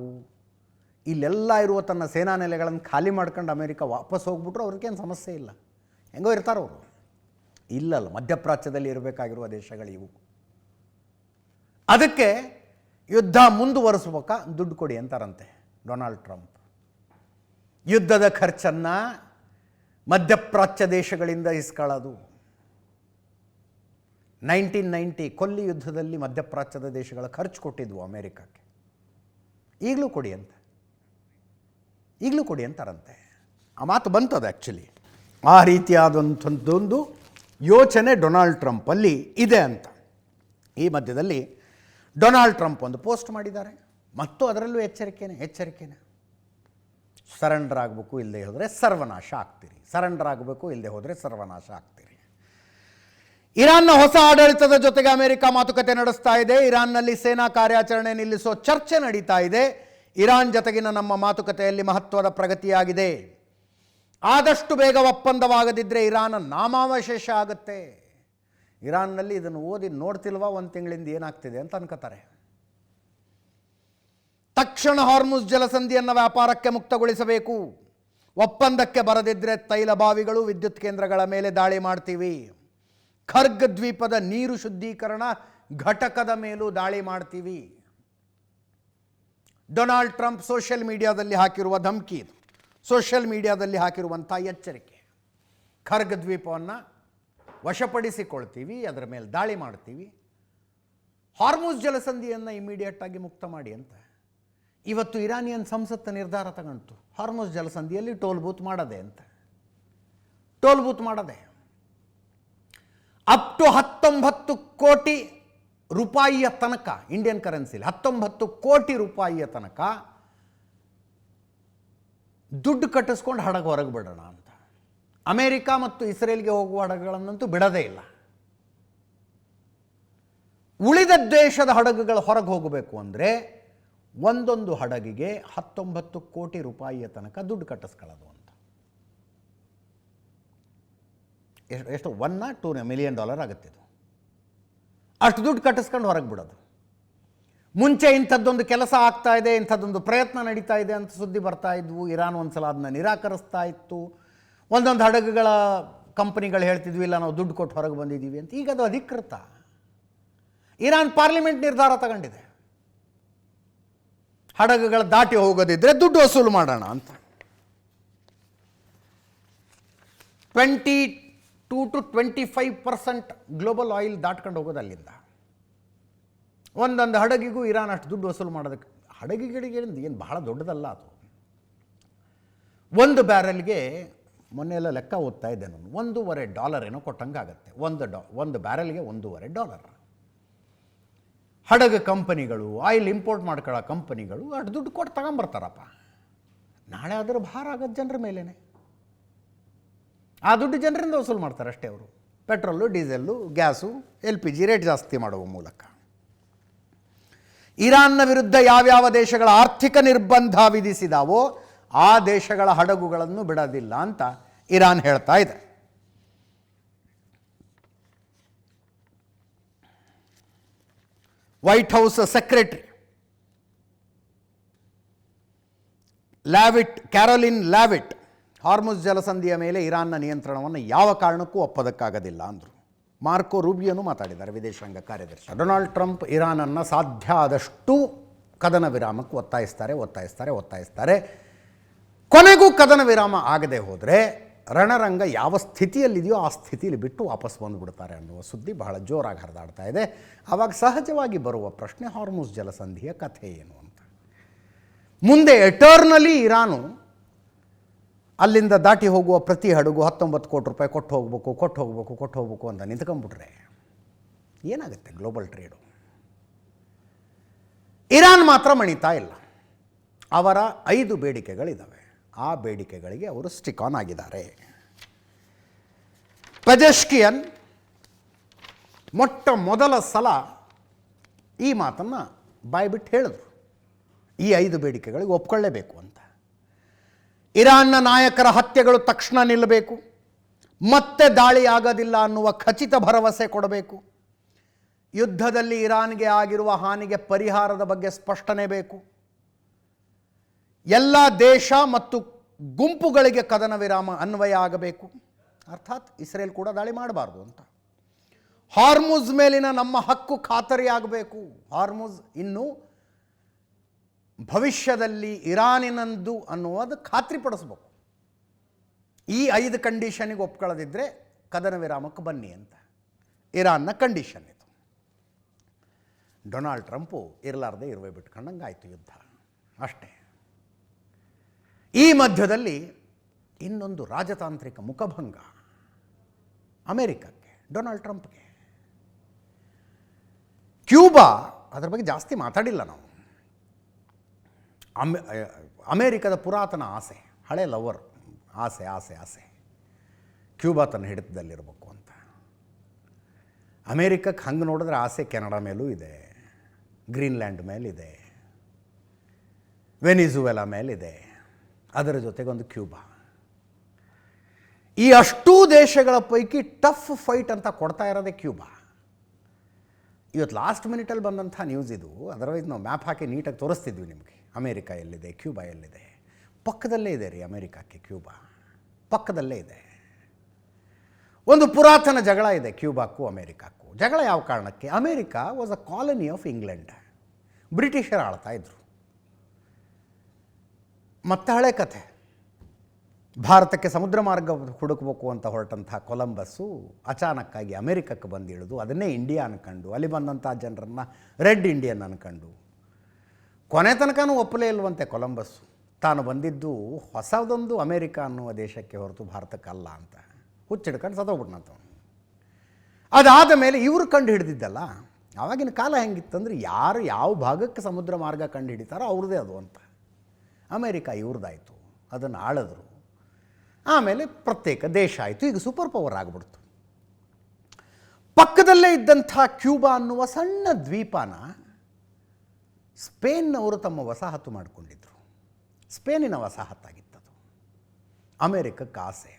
ಇಲ್ಲೆಲ್ಲ ಇರುವ ತನ್ನ ಸೇನಾ ನೆಲೆಗಳನ್ನು ಖಾಲಿ ಮಾಡ್ಕೊಂಡು ಅಮೇರಿಕ ವಾಪಸ್ ಹೋಗ್ಬಿಟ್ರು ಅವ್ರಿಗೇನು ಸಮಸ್ಯೆ ಇಲ್ಲ, ಹೆಂಗೋ ಇರ್ತಾರವರು. ಇಲ್ಲಲ್ಲ, ಮಧ್ಯಪ್ರಾಚ್ಯದಲ್ಲಿ ಇರಬೇಕಾಗಿರುವ ದೇಶಗಳಿವು. ಅದಕ್ಕೆ ಯುದ್ಧ ಮುಂದುವರಿಸ್ಬೇಕಾ, ದುಡ್ಡು ಕೊಡಿ ಅಂತಾರಂತೆ ಡೊನಾಲ್ಡ್ ಟ್ರಂಪ್. ಯುದ್ಧದ ಖರ್ಚನ್ನು ಮಧ್ಯಪ್ರಾಚ್ಯ ದೇಶಗಳಿಂದ ಇಸ್ಕೊಳ್ಳೋದು. 1990 ಕೊಲ್ಲಿ ಯುದ್ಧದಲ್ಲಿ ಮಧ್ಯಪ್ರಾಚ್ಯದ ದೇಶಗಳ ಖರ್ಚು ಕೊಟ್ಟಿದ್ವು ಅಮೇರಿಕಕ್ಕೆ. ಈಗಲೂ ಕೊಡಿ ಅಂತಾರಂತೆ. ಆ ಮಾತು ಬಂತದು ಆ್ಯಕ್ಚುಲಿ. ಆ ರೀತಿಯಾದಂಥದ್ದೊಂದು ಯೋಚನೆ ಡೊನಾಲ್ಡ್ ಟ್ರಂಪಲ್ಲಿ ಇದೆ ಅಂತ. ಈ ಮಧ್ಯದಲ್ಲಿ ಡೊನಾಲ್ಡ್ ಟ್ರಂಪ್ ಒಂದು ಪೋಸ್ಟ್ ಮಾಡಿದ್ದಾರೆ, ಮತ್ತು ಅದರಲ್ಲೂ ಎಚ್ಚರಿಕೆನೆ. ಸರೆಂಡರ್ ಆಗಬೇಕು, ಇಲ್ಲದೆ ಹೋದರೆ ಸರ್ವನಾಶ ಆಗ್ತೀರಿ. ಇರಾನ್ನ ಹೊಸ ಆಡಳಿತದ ಜೊತೆಗೆ ಅಮೆರಿಕ ಮಾತುಕತೆ ನಡೆಸ್ತಾ ಇದೆ. ಇರಾನ್ನಲ್ಲಿ ಸೇನಾ ಕಾರ್ಯಾಚರಣೆ ನಿಲ್ಲಿಸೋ ಚರ್ಚೆ ನಡೀತಾ ಇದೆ. ಇರಾನ್ ಜೊತೆಗಿನ ನಮ್ಮ ಮಾತುಕತೆಯಲ್ಲಿ ಮಹತ್ವದ ಪ್ರಗತಿಯಾಗಿದೆ. ಆದಷ್ಟು ಬೇಗ ಒಪ್ಪಂದವಾಗದಿದ್ದರೆ ಇರಾನ್ ನಾಮಾವಶೇಷ ಆಗುತ್ತೆ. ಇರಾನ್ನಲ್ಲಿ ಇದನ್ನು ಓದಿ ನೋಡ್ತಿಲ್ವಾ ಒಂದು ತಿಂಗಳಿಂದ ಏನಾಗ್ತಿದೆ ಅಂತ ಅನ್ಕೋತಾರೆ. ತಕ್ಷಣ ಹಾರ್ಮುಜ್ ಜಲಸಂಧಿಯನ್ನು ವ್ಯಾಪಾರಕ್ಕೆ ಮುಕ್ತಗೊಳಿಸಬೇಕು. ಒಪ್ಪಂದಕ್ಕೆ ಬರದಿದ್ದರೆ ತೈಲ ಬಾವಿಗಳು, ವಿದ್ಯುತ್ ಕೇಂದ್ರಗಳ ಮೇಲೆ ದಾಳಿ ಮಾಡ್ತೀವಿ. ಖರ್ಗ್ ದ್ವೀಪದ ನೀರು ಶುದ್ಧೀಕರಣ ಘಟಕದ ಮೇಲೂ ದಾಳಿ ಮಾಡ್ತೀವಿ. ಡೊನಾಲ್ಡ್ ಟ್ರಂಪ್ ಸೋಷಿಯಲ್ ಮೀಡಿಯಾದಲ್ಲಿ ಹಾಕಿರುವ ಧಮಕಿ ಇದು, ಸೋಷಿಯಲ್ ಮೀಡಿಯಾದಲ್ಲಿ ಹಾಕಿರುವಂಥ ಎಚ್ಚರಿಕೆ. ಖರ್ಗ್ ದ್ವೀಪವನ್ನು ವಶಪಡಿಸಿಕೊಳ್ತೀವಿ, ಅದರ ಮೇಲೆ ದಾಳಿ ಮಾಡ್ತೀವಿ, ಹಾರ್ಮುಜ್ ಜಲಸಂಧಿಯನ್ನು ಇಮಿಡಿಯೇಟಾಗಿ ಮುಕ್ತ ಮಾಡಿ ಅಂತ. ಇವತ್ತು ಇರಾನಿಯನ್ ಸಂಸತ್ತು ನಿರ್ಧಾರ ತಗೊಂಡು ಹಾರ್ಮುಜ್ ಜಲಸಂಧಿಯಲ್ಲಿ ಟೋಲ್ ಬೂತ್ ಮಾಡದೆ ಅಪ್ ಟು 19 ಕೋಟಿ ರೂಪಾಯಿಯ ತನಕ, ಇಂಡಿಯನ್ ಕರೆನ್ಸಿಲಿ 19 ಕೋಟಿ ರೂಪಾಯಿಯ ತನಕ ದುಡ್ಡು ಕಟ್ಟಿಸ್ಕೊಂಡು ಹಡಗು ಹೊರಗೆ ಬಿಡೋಣ ಅಂತ. ಅಮೇರಿಕ ಮತ್ತು ಇಸ್ರೇಲ್ಗೆ ಹೋಗುವ ಹಡಗುಗಳನ್ನಂತೂ ಬಿಡೋದೇ ಇಲ್ಲ. ಉಳಿದ ದೇಶದ ಹಡಗುಗಳು ಹೊರಗೆ ಹೋಗಬೇಕು ಅಂದರೆ ಒಂದೊಂದು ಹಡಗಿಗೆ 19 ಕೋಟಿ ರೂಪಾಯಿಯ ತನಕ ದುಡ್ಡು ಕಟ್ಟಿಸ್ಕೊಳ್ಳೋದು ಅಂತ. ಎಷ್ಟು $1 million ಆಗುತ್ತೆ ಇದು. ಅಷ್ಟು ದುಡ್ಡು ಕಟ್ಟಿಸ್ಕೊಂಡು ಹೊರಗೆ ಬಿಡೋದು. ಮುಂಚೆ ಇಂಥದ್ದೊಂದು ಕೆಲಸ ಆಗ್ತಾ ಇದೆ, ಇಂಥದ್ದೊಂದು ಪ್ರಯತ್ನ ನಡೀತಾ ಇದೆ ಅಂತ ಸುದ್ದಿ ಬರ್ತಾ ಇದ್ವು. ಇರಾನ್ ಒಂದ್ಸಲ ಅದನ್ನ ನಿರಾಕರಿಸ್ತಾ ಇತ್ತು. ಒಂದೊಂದು ಹಡಗುಗಳ ಕಂಪನಿಗಳು ಹೇಳ್ತಿದ್ವಿ, ಇಲ್ಲ ನಾವು ದುಡ್ಡು ಕೊಟ್ಟು ಹೊರಗೆ ಬಂದಿದ್ದೀವಿ ಅಂತ. ಈಗ ಅದು ಅಧಿಕೃತ. ಇರಾನ್ ಪಾರ್ಲಿಮೆಂಟ್ ನಿರ್ಧಾರ ತಗೊಂಡಿದೆ. ಹಡಗುಗಳು ದಾಟಿ ಹೋಗೋದಿದ್ರೆ ದುಡ್ಡು ವಸೂಲು ಮಾಡೋಣ ಅಂತ. 22 to 25% ಗ್ಲೋಬಲ್ ಆಯಿಲ್ ದಾಟ್ಕೊಂಡು ಹೋಗೋದು ಅಲ್ಲಿಂದ. ಒಂದೊಂದು ಹಡಗಿಗೂ ಇರಾನ್ ಅಷ್ಟು ದುಡ್ಡು ವಸೂಲು ಮಾಡೋದಕ್ಕೆ, ಹಡಗಿಗಳಿಗೆ ಏನು ಬಹಳ ದೊಡ್ಡದಲ್ಲ ಅದು. ಒಂದು ಬ್ಯಾರೆಲ್ಗೆ ಮೊನ್ನೆ ಎಲ್ಲ ಲೆಕ್ಕ ಓದ್ತಾ ಇದ್ದೆ ನಾನು, $1.5 ಏನೋ ಕೊಟ್ಟಂಗೆ ಆಗುತ್ತೆ. ಒಂದು ಬ್ಯಾರೆಲ್ಗೆ $1.5. ಹಡಗು ಕಂಪನಿಗಳು, ಆಯಿಲ್ ಇಂಪೋರ್ಟ್ ಮಾಡ್ಕೊಳ್ಳೋ ಕಂಪನಿಗಳು ಅಷ್ಟು ದುಡ್ಡು ಕೊಟ್ಟು ತಗೊಂಬರ್ತಾರಪ್ಪ. ನಾಳೆ ಅದರ ಭಾರ ಆಗೋದು ಜನರ ಮೇಲೇ. ಆ ದುಡ್ಡು ಜನರಿಂದ ವಸೂಲು ಮಾಡ್ತಾರೆ ಅಷ್ಟೇ ಅವರು. Petrol, diesel, gas, LPG rate ಜಾಸ್ತಿ ಮಾಡುವ ಮೂಲಕ. ಇರಾನ್ನ ವಿರುದ್ಧ ಯಾವ್ಯಾವ ದೇಶಗಳ ಆರ್ಥಿಕ ನಿರ್ಬಂಧ ವಿಧಿಸಿದಾವೋ ಆ ದೇಶಗಳ ಹಡಗುಗಳನ್ನು ಬಿಡೋದಿಲ್ಲ ಅಂತ ಇರಾನ್ ಹೇಳ್ತಾ ಇದೆ. White house secretary Caroline Leavitt Hormuz ಜಲಸಂಧಿಯ ಮೇಲೆ ಇರಾನ್ನ ನಿಯಂತ್ರಣವನ್ನು ಯಾವ ಕಾರಣಕ್ಕೂ ಒಪ್ಪೋದಕ್ಕಾಗೋದಿಲ್ಲ ಅಂದರು. ಮಾರ್ಕೋ ರೂಬಿಯೋನು ಮಾತಾಡಿದ್ದಾರೆ, ವಿದೇಶಾಂಗ ಕಾರ್ಯದರ್ಶಿ. ಡೊನಾಲ್ಡ್ ಟ್ರಂಪ್ ಇರಾನನ್ನು ಸಾಧ್ಯ ಆದಷ್ಟು ಕದನ ವಿರಾಮಕ್ಕೆ ಒತ್ತಾಯಿಸ್ತಾರೆ. ಕೊನೆಗೂ ಕದನ ವಿರಾಮ ಆಗದೆ ಹೋದರೆ ರಣರಂಗ ಯಾವ ಸ್ಥಿತಿಯಲ್ಲಿದೆಯೋ ಆ ಸ್ಥಿತಿಯಲ್ಲಿ ಬಿಟ್ಟು ವಾಪಸ್ ಬಂದುಬಿಡ್ತಾರೆ ಅನ್ನುವ ಸುದ್ದಿ ಬಹಳ ಜೋರಾಗಿ ಹರಿದಾಡ್ತಾ ಇದೆ. ಆವಾಗ ಸಹಜವಾಗಿ ಬರುವ ಪ್ರಶ್ನೆ, ಹಾರ್ಮುಜ್ ಜಲಸಂಧಿಯ ಕಥೆ ಏನು ಅಂತ. ಮುಂದೆ ಎಟರ್ನಲಿ ಇರಾನು ಅಲ್ಲಿಂದ ದಾಟಿ ಹೋಗುವ ಪ್ರತಿ ಹಡಗು $19 ಕೋಟಿ ಕೊಟ್ಟು ಹೋಗಬೇಕು ಅಂತ ನಿಂತ್ಕೊಂಡ್ಬಿಟ್ರೆ ಏನಾಗುತ್ತೆ ಗ್ಲೋಬಲ್ ಟ್ರೇಡು? ಇರಾನ್ ಮಾತ್ರ ಮಣಿತಾ ಇಲ್ಲ. ಅವರ 5 ಬೇಡಿಕೆಗಳಿದ್ದಾವೆ. ಆ ಬೇಡಿಕೆಗಳಿಗೆ ಅವರು ಸ್ಟಿಕ್ ಆನ್ ಆಗಿದ್ದಾರೆ. ಪೆಜೆಶ್ಕಿಯನ್ ಮೊಟ್ಟ ಮೊದಲ ಸಲ ಈ ಮಾತನ್ನು ಬಾಯ್ಬಿಟ್ಟು ಹೇಳಿದ್ರು, ಈ 5 ಬೇಡಿಕೆಗಳಿಗೆ ಒಪ್ಕೊಳ್ಳೇಬೇಕು ಅಂತ. ಇರಾನ್ನ ನಾಯಕರ ಹತ್ಯೆಗಳು ತಕ್ಷಣ ನಿಲ್ಲಬೇಕು, ಮತ್ತೆ ದಾಳಿ ಆಗೋದಿಲ್ಲ ಅನ್ನುವ ಖಚಿತ ಭರವಸೆ ಕೊಡಬೇಕು, ಯುದ್ಧದಲ್ಲಿ ಇರಾನ್ಗೆ ಆಗಿರುವ ಹಾನಿಗೆ ಪರಿಹಾರದ ಬಗ್ಗೆ ಸ್ಪಷ್ಟನೆ ಬೇಕು, ಎಲ್ಲ ದೇಶ ಮತ್ತು ಗುಂಪುಗಳಿಗೆ ಕದನ ವಿರಾಮ ಅನ್ವಯ ಆಗಬೇಕು, ಅರ್ಥಾತ್ ಇಸ್ರೇಲ್ ಕೂಡ ದಾಳಿ ಮಾಡಬಾರ್ದು ಅಂತ. ಹಾರ್ಮುಜ್ ಮೇಲಿನ ನಮ್ಮ ಹಕ್ಕು ಖಾತರಿಯಾಗಬೇಕು, ಹಾರ್ಮುಜ್ ಇನ್ನೂ ಭವಿಷ್ಯದಲ್ಲಿ ಇರಾನಿನಂದು ಅನ್ನುವುದು ಖಾತ್ರಿಪಡಿಸ್ಬೇಕು. ಈ 5 ಕಂಡೀಷನಿಗೆ ಒಪ್ಕೊಳ್ಳೋದಿದ್ದರೆ ಕದನ ವಿರಾಮಕ್ಕೆ ಬನ್ನಿ ಅಂತ ಇರಾನ್ನ ಕಂಡೀಷನ್ ಇದು. ಡೊನಾಲ್ಡ್ ಟ್ರಂಪು ಇರಲಾರ್ದೆ ಇರುವೆ ಬಿಟ್ಕೊಂಡಂಗೆ ಆಯಿತು ಯುದ್ಧ, ಅಷ್ಟೇ. ಈ ಮಧ್ಯದಲ್ಲಿ ಇನ್ನೊಂದು ರಾಜತಾಂತ್ರಿಕ ಮುಖಭಂಗ ಅಮೇರಿಕಕ್ಕೆ, ಡೊನಾಲ್ಡ್ ಟ್ರಂಪ್ಗೆ. ಕ್ಯೂಬಾ, ಅದರ ಬಗ್ಗೆ ಜಾಸ್ತಿ ಮಾತಾಡಿಲ್ಲ ನಾವು. ಅಮೇರಿಕದ ಪುರಾತನ ಆಸೆ, ಹಳೆ ಲವರ್ ಆಸೆ ಕ್ಯೂಬಾ ತನ್ನ ಹಿಡಿತದಲ್ಲಿರಬೇಕು ಅಂತ. ಅಮೇರಿಕಕ್ಕೆ ಹಂಗೆ ನೋಡಿದ್ರೆ ಆಸೆ ಕೆನಡಾ ಮೇಲೂ ಇದೆ, ಗ್ರೀನ್ಲ್ಯಾಂಡ್ ಮೇಲಿದೆ, ವೆನಿಜುವೆಲಾ ಮೇಲಿದೆ, ಅದರ ಜೊತೆಗೊಂದು ಕ್ಯೂಬಾ. ಈ ಅಷ್ಟೂ ದೇಶಗಳ ಪೈಕಿ ಟಫ್ ಫೈಟ್ ಅಂತ ಕೊಡ್ತಾ ಇರೋದೇ ಕ್ಯೂಬಾ. ಇವತ್ತು ಲಾಸ್ಟ್ ಮಿನಿಟಲ್ಲಿ ಬಂದಂಥ ನ್ಯೂಸ್ ಇದು. ಅದರ್ವೈಸ್ ನಾವು ಮ್ಯಾಪ್ ಹಾಕಿ ನೀಟಾಗಿ ತೋರಿಸ್ತಿದ್ವಿ ನಿಮಗೆ. ಅಮೇರಿಕಾ ಎಲ್ಲಿದೆ, ಕ್ಯೂಬಾ ಎಲ್ಲಿದೆ. ಪಕ್ಕದಲ್ಲೇ ಇದೆ ರೀ ಅಮೇರಿಕಾಕ್ಕೆ ಕ್ಯೂಬಾ, ಪಕ್ಕದಲ್ಲೇ ಇದೆ. ಒಂದು ಪುರಾತನ ಜಗಳ ಇದೆ ಕ್ಯೂಬಾಕ್ಕೂ ಅಮೇರಿಕಾಕ್ಕೂ. ಜಗಳ ಯಾವ ಕಾರಣಕ್ಕೆ? America was a colony of England, ಬ್ರಿಟಿಷರು ಆಳ್ತಾ ಇದ್ರು. ಮತ್ತೆ ಹಳೆ ಕಥೆ, ಭಾರತಕ್ಕೆ ಸಮುದ್ರ ಮಾರ್ಗ ಹುಡುಕಬೇಕು ಅಂತ ಹೊರಟಂಥ ಕೊಲಂಬಸ್ಸು ಅಚಾನಕ್ಕಾಗಿ ಅಮೇರಿಕಕ್ಕೆ ಬಂದು ಇಳಿದು ಅದನ್ನೇ ಇಂಡಿಯಾ ಅನ್ಕೊಂಡು, ಅಲ್ಲಿ ಬಂದಂಥ ಜನರನ್ನು ರೆಡ್ ಇಂಡಿಯನ್ ಅನ್ಕೊಂಡು, ಕೊನೆ ತನಕನೂ ಒಪ್ಪಲೇ ಇಲ್ವಂತೆ ಕೊಲಂಬಸ್ಸು. ತಾನು ಬಂದಿದ್ದು ಹೊಸದೊಂದು ಅಮೇರಿಕಾ ಅನ್ನುವ ದೇಶಕ್ಕೆ ಹೊರತು ಭಾರತಕ್ಕಲ್ಲ ಅಂತ ಹುಚ್ಚಿಡ್ಕೊಂಡು ಸತ್ತೋಗ್ಬಿಟ್ನಂತ. ಅದಾದ ಮೇಲೆ ಇವರು ಕಂಡು ಹಿಡಿದಿದ್ದಲ್ಲ. ಆವಾಗಿನ ಕಾಲ ಹೆಂಗಿತ್ತಂದ್ರೆ ಯಾರು ಯಾವ ಭಾಗಕ್ಕೆ ಸಮುದ್ರ ಮಾರ್ಗ ಕಂಡು ಹಿಡಿತಾರೋ ಅವ್ರದ್ದೇ ಅದು ಅಂತ. ಅಮೇರಿಕಾ ಇವ್ರದ್ದಾಯಿತು, ಅದನ್ನು ಆಳಿದ್ರು. ಆಮೇಲೆ ಪ್ರತ್ಯೇಕ ದೇಶ ಆಯಿತು, ಈಗ ಸೂಪರ್ ಪವರ್ ಆಗಿಬಿಡ್ತು. ಪಕ್ಕದಲ್ಲೇ ಇದ್ದಂಥ ಕ್ಯೂಬಾ ಅನ್ನುವ ಸಣ್ಣ ದ್ವೀಪನ ಸ್ಪೇನ್ನವರು ತಮ್ಮ ವಸಾಹತು ಮಾಡಿಕೊಂಡಿದ್ರು. ಸ್ಪೇನಿನ ವಸಾಹತ್ತಾಗಿತ್ತದು. ಅಮೇರಿಕಕ್ಕೆ ಆಸೆ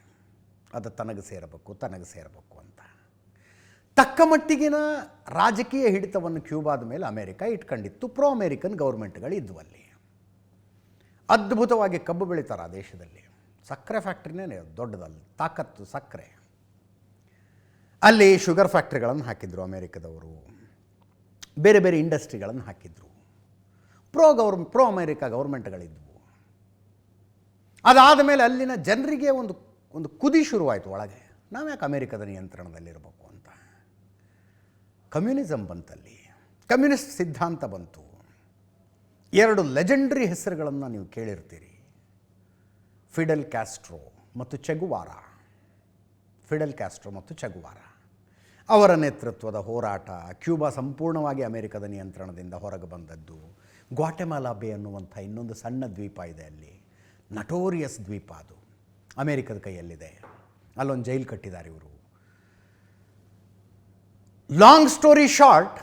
ಅದು ತನಗೆ ಸೇರಬೇಕು ಅಂತ. ತಕ್ಕ ಮಟ್ಟಿಗಿನ ರಾಜಕೀಯ ಹಿಡಿತವನ್ನು ಕ್ಯೂಬಾದ ಮೇಲೆ ಅಮೇರಿಕಾ ಇಟ್ಕೊಂಡಿತ್ತು. ಪ್ರೋ ಅಮೇರಿಕನ್ ಗೌರ್ಮೆಂಟ್ಗಳು ಇದ್ವು ಅಲ್ಲಿ. ಅದ್ಭುತವಾಗಿ ಕಬ್ಬು ಬೆಳೀತಾರೆ ಆ ದೇಶದಲ್ಲಿ. ಸಕ್ಕರೆ ಫ್ಯಾಕ್ಟ್ರಿನೇ ದೊಡ್ಡದಲ್ಲಿ, ತಾಕತ್ತು ಸಕ್ಕರೆ. ಅಲ್ಲಿ ಶುಗರ್ ಫ್ಯಾಕ್ಟ್ರಿಗಳನ್ನು ಹಾಕಿದ್ರು ಅಮೇರಿಕದವರು, ಬೇರೆ ಬೇರೆ ಇಂಡಸ್ಟ್ರಿಗಳನ್ನು ಹಾಕಿದ್ರು. ಪ್ರೋ ಅಮೇರಿಕಾ ಗೌರ್ಮೆಂಟ್ಗಳಿದ್ವು. ಅದಾದ ಮೇಲೆ ಅಲ್ಲಿನ ಜನರಿಗೆ ಒಂದು ಕುದಿ ಶುರುವಾಯಿತು ಒಳಗೆ, ನಾವು ಯಾಕೆ ಅಮೇರಿಕದ ನಿಯಂತ್ರಣದಲ್ಲಿರಬೇಕು ಅಂತ. ಕಮ್ಯುನಿಸಮ್ ಬಂತಲ್ಲಿ, ಕಮ್ಯುನಿಸ್ಟ್ ಸಿದ್ಧಾಂತ ಬಂತು. 2 ಲೆಜೆಂಡ್ರಿ ಹೆಸರುಗಳನ್ನು ನೀವು ಕೇಳಿರ್ತೀರಿ, ಫಿಡೆಲ್ ಕ್ಯಾಸ್ಟ್ರೋ ಮತ್ತು ಚೆಗುವಾರ. ಫಿಡೆಲ್ ಕ್ಯಾಸ್ಟ್ರೋ ಮತ್ತು ಚೆಗುವಾರ ಅವರ ನೇತೃತ್ವದ ಹೋರಾಟ, ಕ್ಯೂಬಾ ಸಂಪೂರ್ಣವಾಗಿ ಅಮೆರಿಕದ ನಿಯಂತ್ರಣದಿಂದ ಹೊರಗೆ ಬಂದದ್ದು. ಗ್ವಾಟೆಮಾಲಾ ಬೇ ಅನ್ನುವಂಥ ಇನ್ನೊಂದು ಸಣ್ಣ ದ್ವೀಪ ಇದೆ, ಅಲ್ಲಿ ನಟೋರಿಯಸ್ ದ್ವೀಪ, ಅದು ಅಮೇರಿಕದ ಕೈಯಲ್ಲಿದೆ. ಅಲ್ಲೊಂದು ಜೈಲು ಕಟ್ಟಿದ್ದಾರೆ ಇವರು. ಲಾಂಗ್ ಸ್ಟೋರಿ ಶಾರ್ಟ್,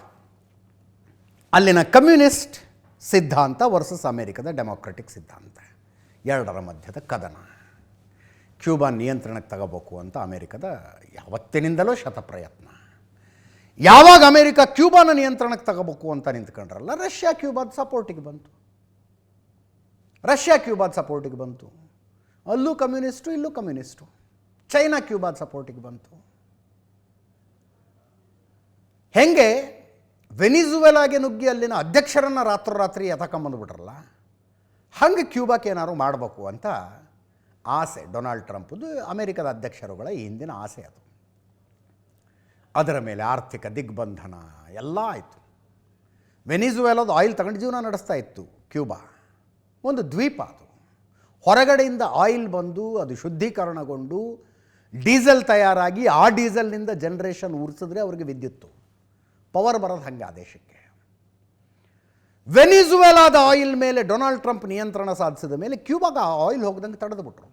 ಅಲ್ಲಿನ ಕಮ್ಯುನಿಸ್ಟ್ ಸಿದ್ಧಾಂತ ವರ್ಸಸ್ ಅಮೇರಿಕದ ಡೆಮೊಕ್ರೆಟಿಕ್ ಸಿದ್ಧಾಂತ, 2ರ ಮಧ್ಯದ ಕದನ. ಕ್ಯೂಬಾ ನಿಯಂತ್ರಣಕ್ಕೆ ತಗೋಬೇಕು ಅಂತ ಅಮೇರಿಕದ ಯಾವತ್ತಿನಿಂದಲೂ ಶತಪ್ರಯತ್ನ. ಯಾವಾಗ ಅಮೇರಿಕ ಕ್ಯೂಬಾನ ನಿಯಂತ್ರಣಕ್ಕೆ ತಗೋಬೇಕು ಅಂತ ನಿಂತ್ಕೊಂಡ್ರಲ್ಲ, ರಷ್ಯಾ ಕ್ಯೂಬಾದ ಸಪೋರ್ಟಿಗೆ ಬಂತು. ಅಲ್ಲೂ ಕಮ್ಯುನಿಸ್ಟು, ಇಲ್ಲೂ ಕಮ್ಯುನಿಸ್ಟು. ಚೈನಾ ಕ್ಯೂಬಾದ ಸಪೋರ್ಟಿಗೆ ಬಂತು. ಹೆಂಗೆ ವೆನಿಜುವೆಲಾಗೆ ನುಗ್ಗಿ ಅಲ್ಲಿನ ಅಧ್ಯಕ್ಷರನ್ನು ರಾತ್ರೋರಾತ್ರಿ ಎತಕೊಂಬಂದುಬಿಟ್ರಲ್ಲ, ಹಂಗೆ ಕ್ಯೂಬಾಕ್ಕೆ ಏನಾದ್ರು ಮಾಡಬೇಕು ಅಂತ ಆಸೆ ಡೊನಾಲ್ಡ್ ಟ್ರಂಪ್ದು, ಅಮೇರಿಕದ ಅಧ್ಯಕ್ಷರುಗಳ ಈ ಹಿಂದಿನ ಆಸೆ ಅದು. ಅದರ ಮೇಲೆ ಆರ್ಥಿಕ ದಿಗ್ಬಂಧನ ಎಲ್ಲ ಆಯಿತು. ವೆನಿಜುವೆಲಾದ ಆಯಿಲ್ ತಗೊಂಡು ಜೀವನ ನಡೆಸ್ತಾ ಇತ್ತು ಕ್ಯೂಬಾ. ಒಂದು ದ್ವೀಪ ಅದು. ಹೊರಗಡೆಯಿಂದ ಆಯಿಲ್ ಬಂದು ಅದು ಶುದ್ಧೀಕರಣಗೊಂಡು ಡೀಸೆಲ್ ತಯಾರಾಗಿ ಆ ಡೀಸೆಲ್ನಿಂದ ಜನ್ರೇಷನ್ ಉರಿಸಿದ್ರೆ ಅವ್ರಿಗೆ ವಿದ್ಯುತ್ತು ಪವರ್ ಬರೋದು ಹಂಗೆ ಆ ದೇಶಕ್ಕೆ. ವೆನಿಜುವೆಲಾದ ಆಯಿಲ್ ಮೇಲೆ ಡೊನಾಲ್ಡ್ ಟ್ರಂಪ್ ನಿಯಂತ್ರಣ ಸಾಧಿಸಿದ ಮೇಲೆ ಕ್ಯೂಬಾಗೆ ಆಯಿಲ್ ಹೋಗದಂಗೆ ತಡೆದುಬಿಟ್ರು.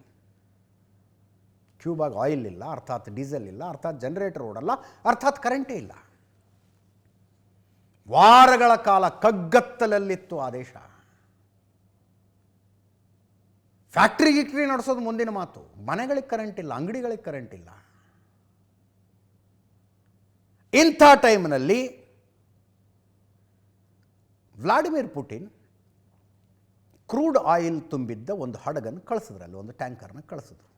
ಕ್ಯೂಬಾಗೆ ಆಯಿಲ್ ಇಲ್ಲ, ಅರ್ಥಾತ್ ಡೀಸೆಲ್ ಇಲ್ಲ, ಅರ್ಥಾತ್ ಜನರೇಟರ್ ಓಡಲ್ಲ, ಅರ್ಥಾತ್ ಕರೆಂಟೇ ಇಲ್ಲ. ವಾರಗಳ ಕಾಲ ಕಗ್ಗತ್ತಲಲ್ಲಿತ್ತು ಆ ದೇಶ. ಫ್ಯಾಕ್ಟ್ರಿ ನಡೆಸೋದು ಮುಂದಿನ ಮಾತು. ಮನೆಗಳಿಗೆ ಕರೆಂಟ್ ಇಲ್ಲ, ಅಂಗಡಿಗಳಿಗೆ ಕರೆಂಟ್ ಇಲ್ಲ. ಇಂಥ ಟೈಮ್ನಲ್ಲಿ ವ್ಲಾಡಿಮಿರ್ ಪುಟಿನ್ ಕ್ರೂಡ್ ಆಯಿಲ್ ತುಂಬಿದ್ದ ಒಂದು ಹಡಗನ್ನು ಕಳಿಸಿದ್ರು, ಅಲ್ಲಿ ಒಂದು ಟ್ಯಾಂಕರ್ನ ಕಳಿಸಿದ್ರು.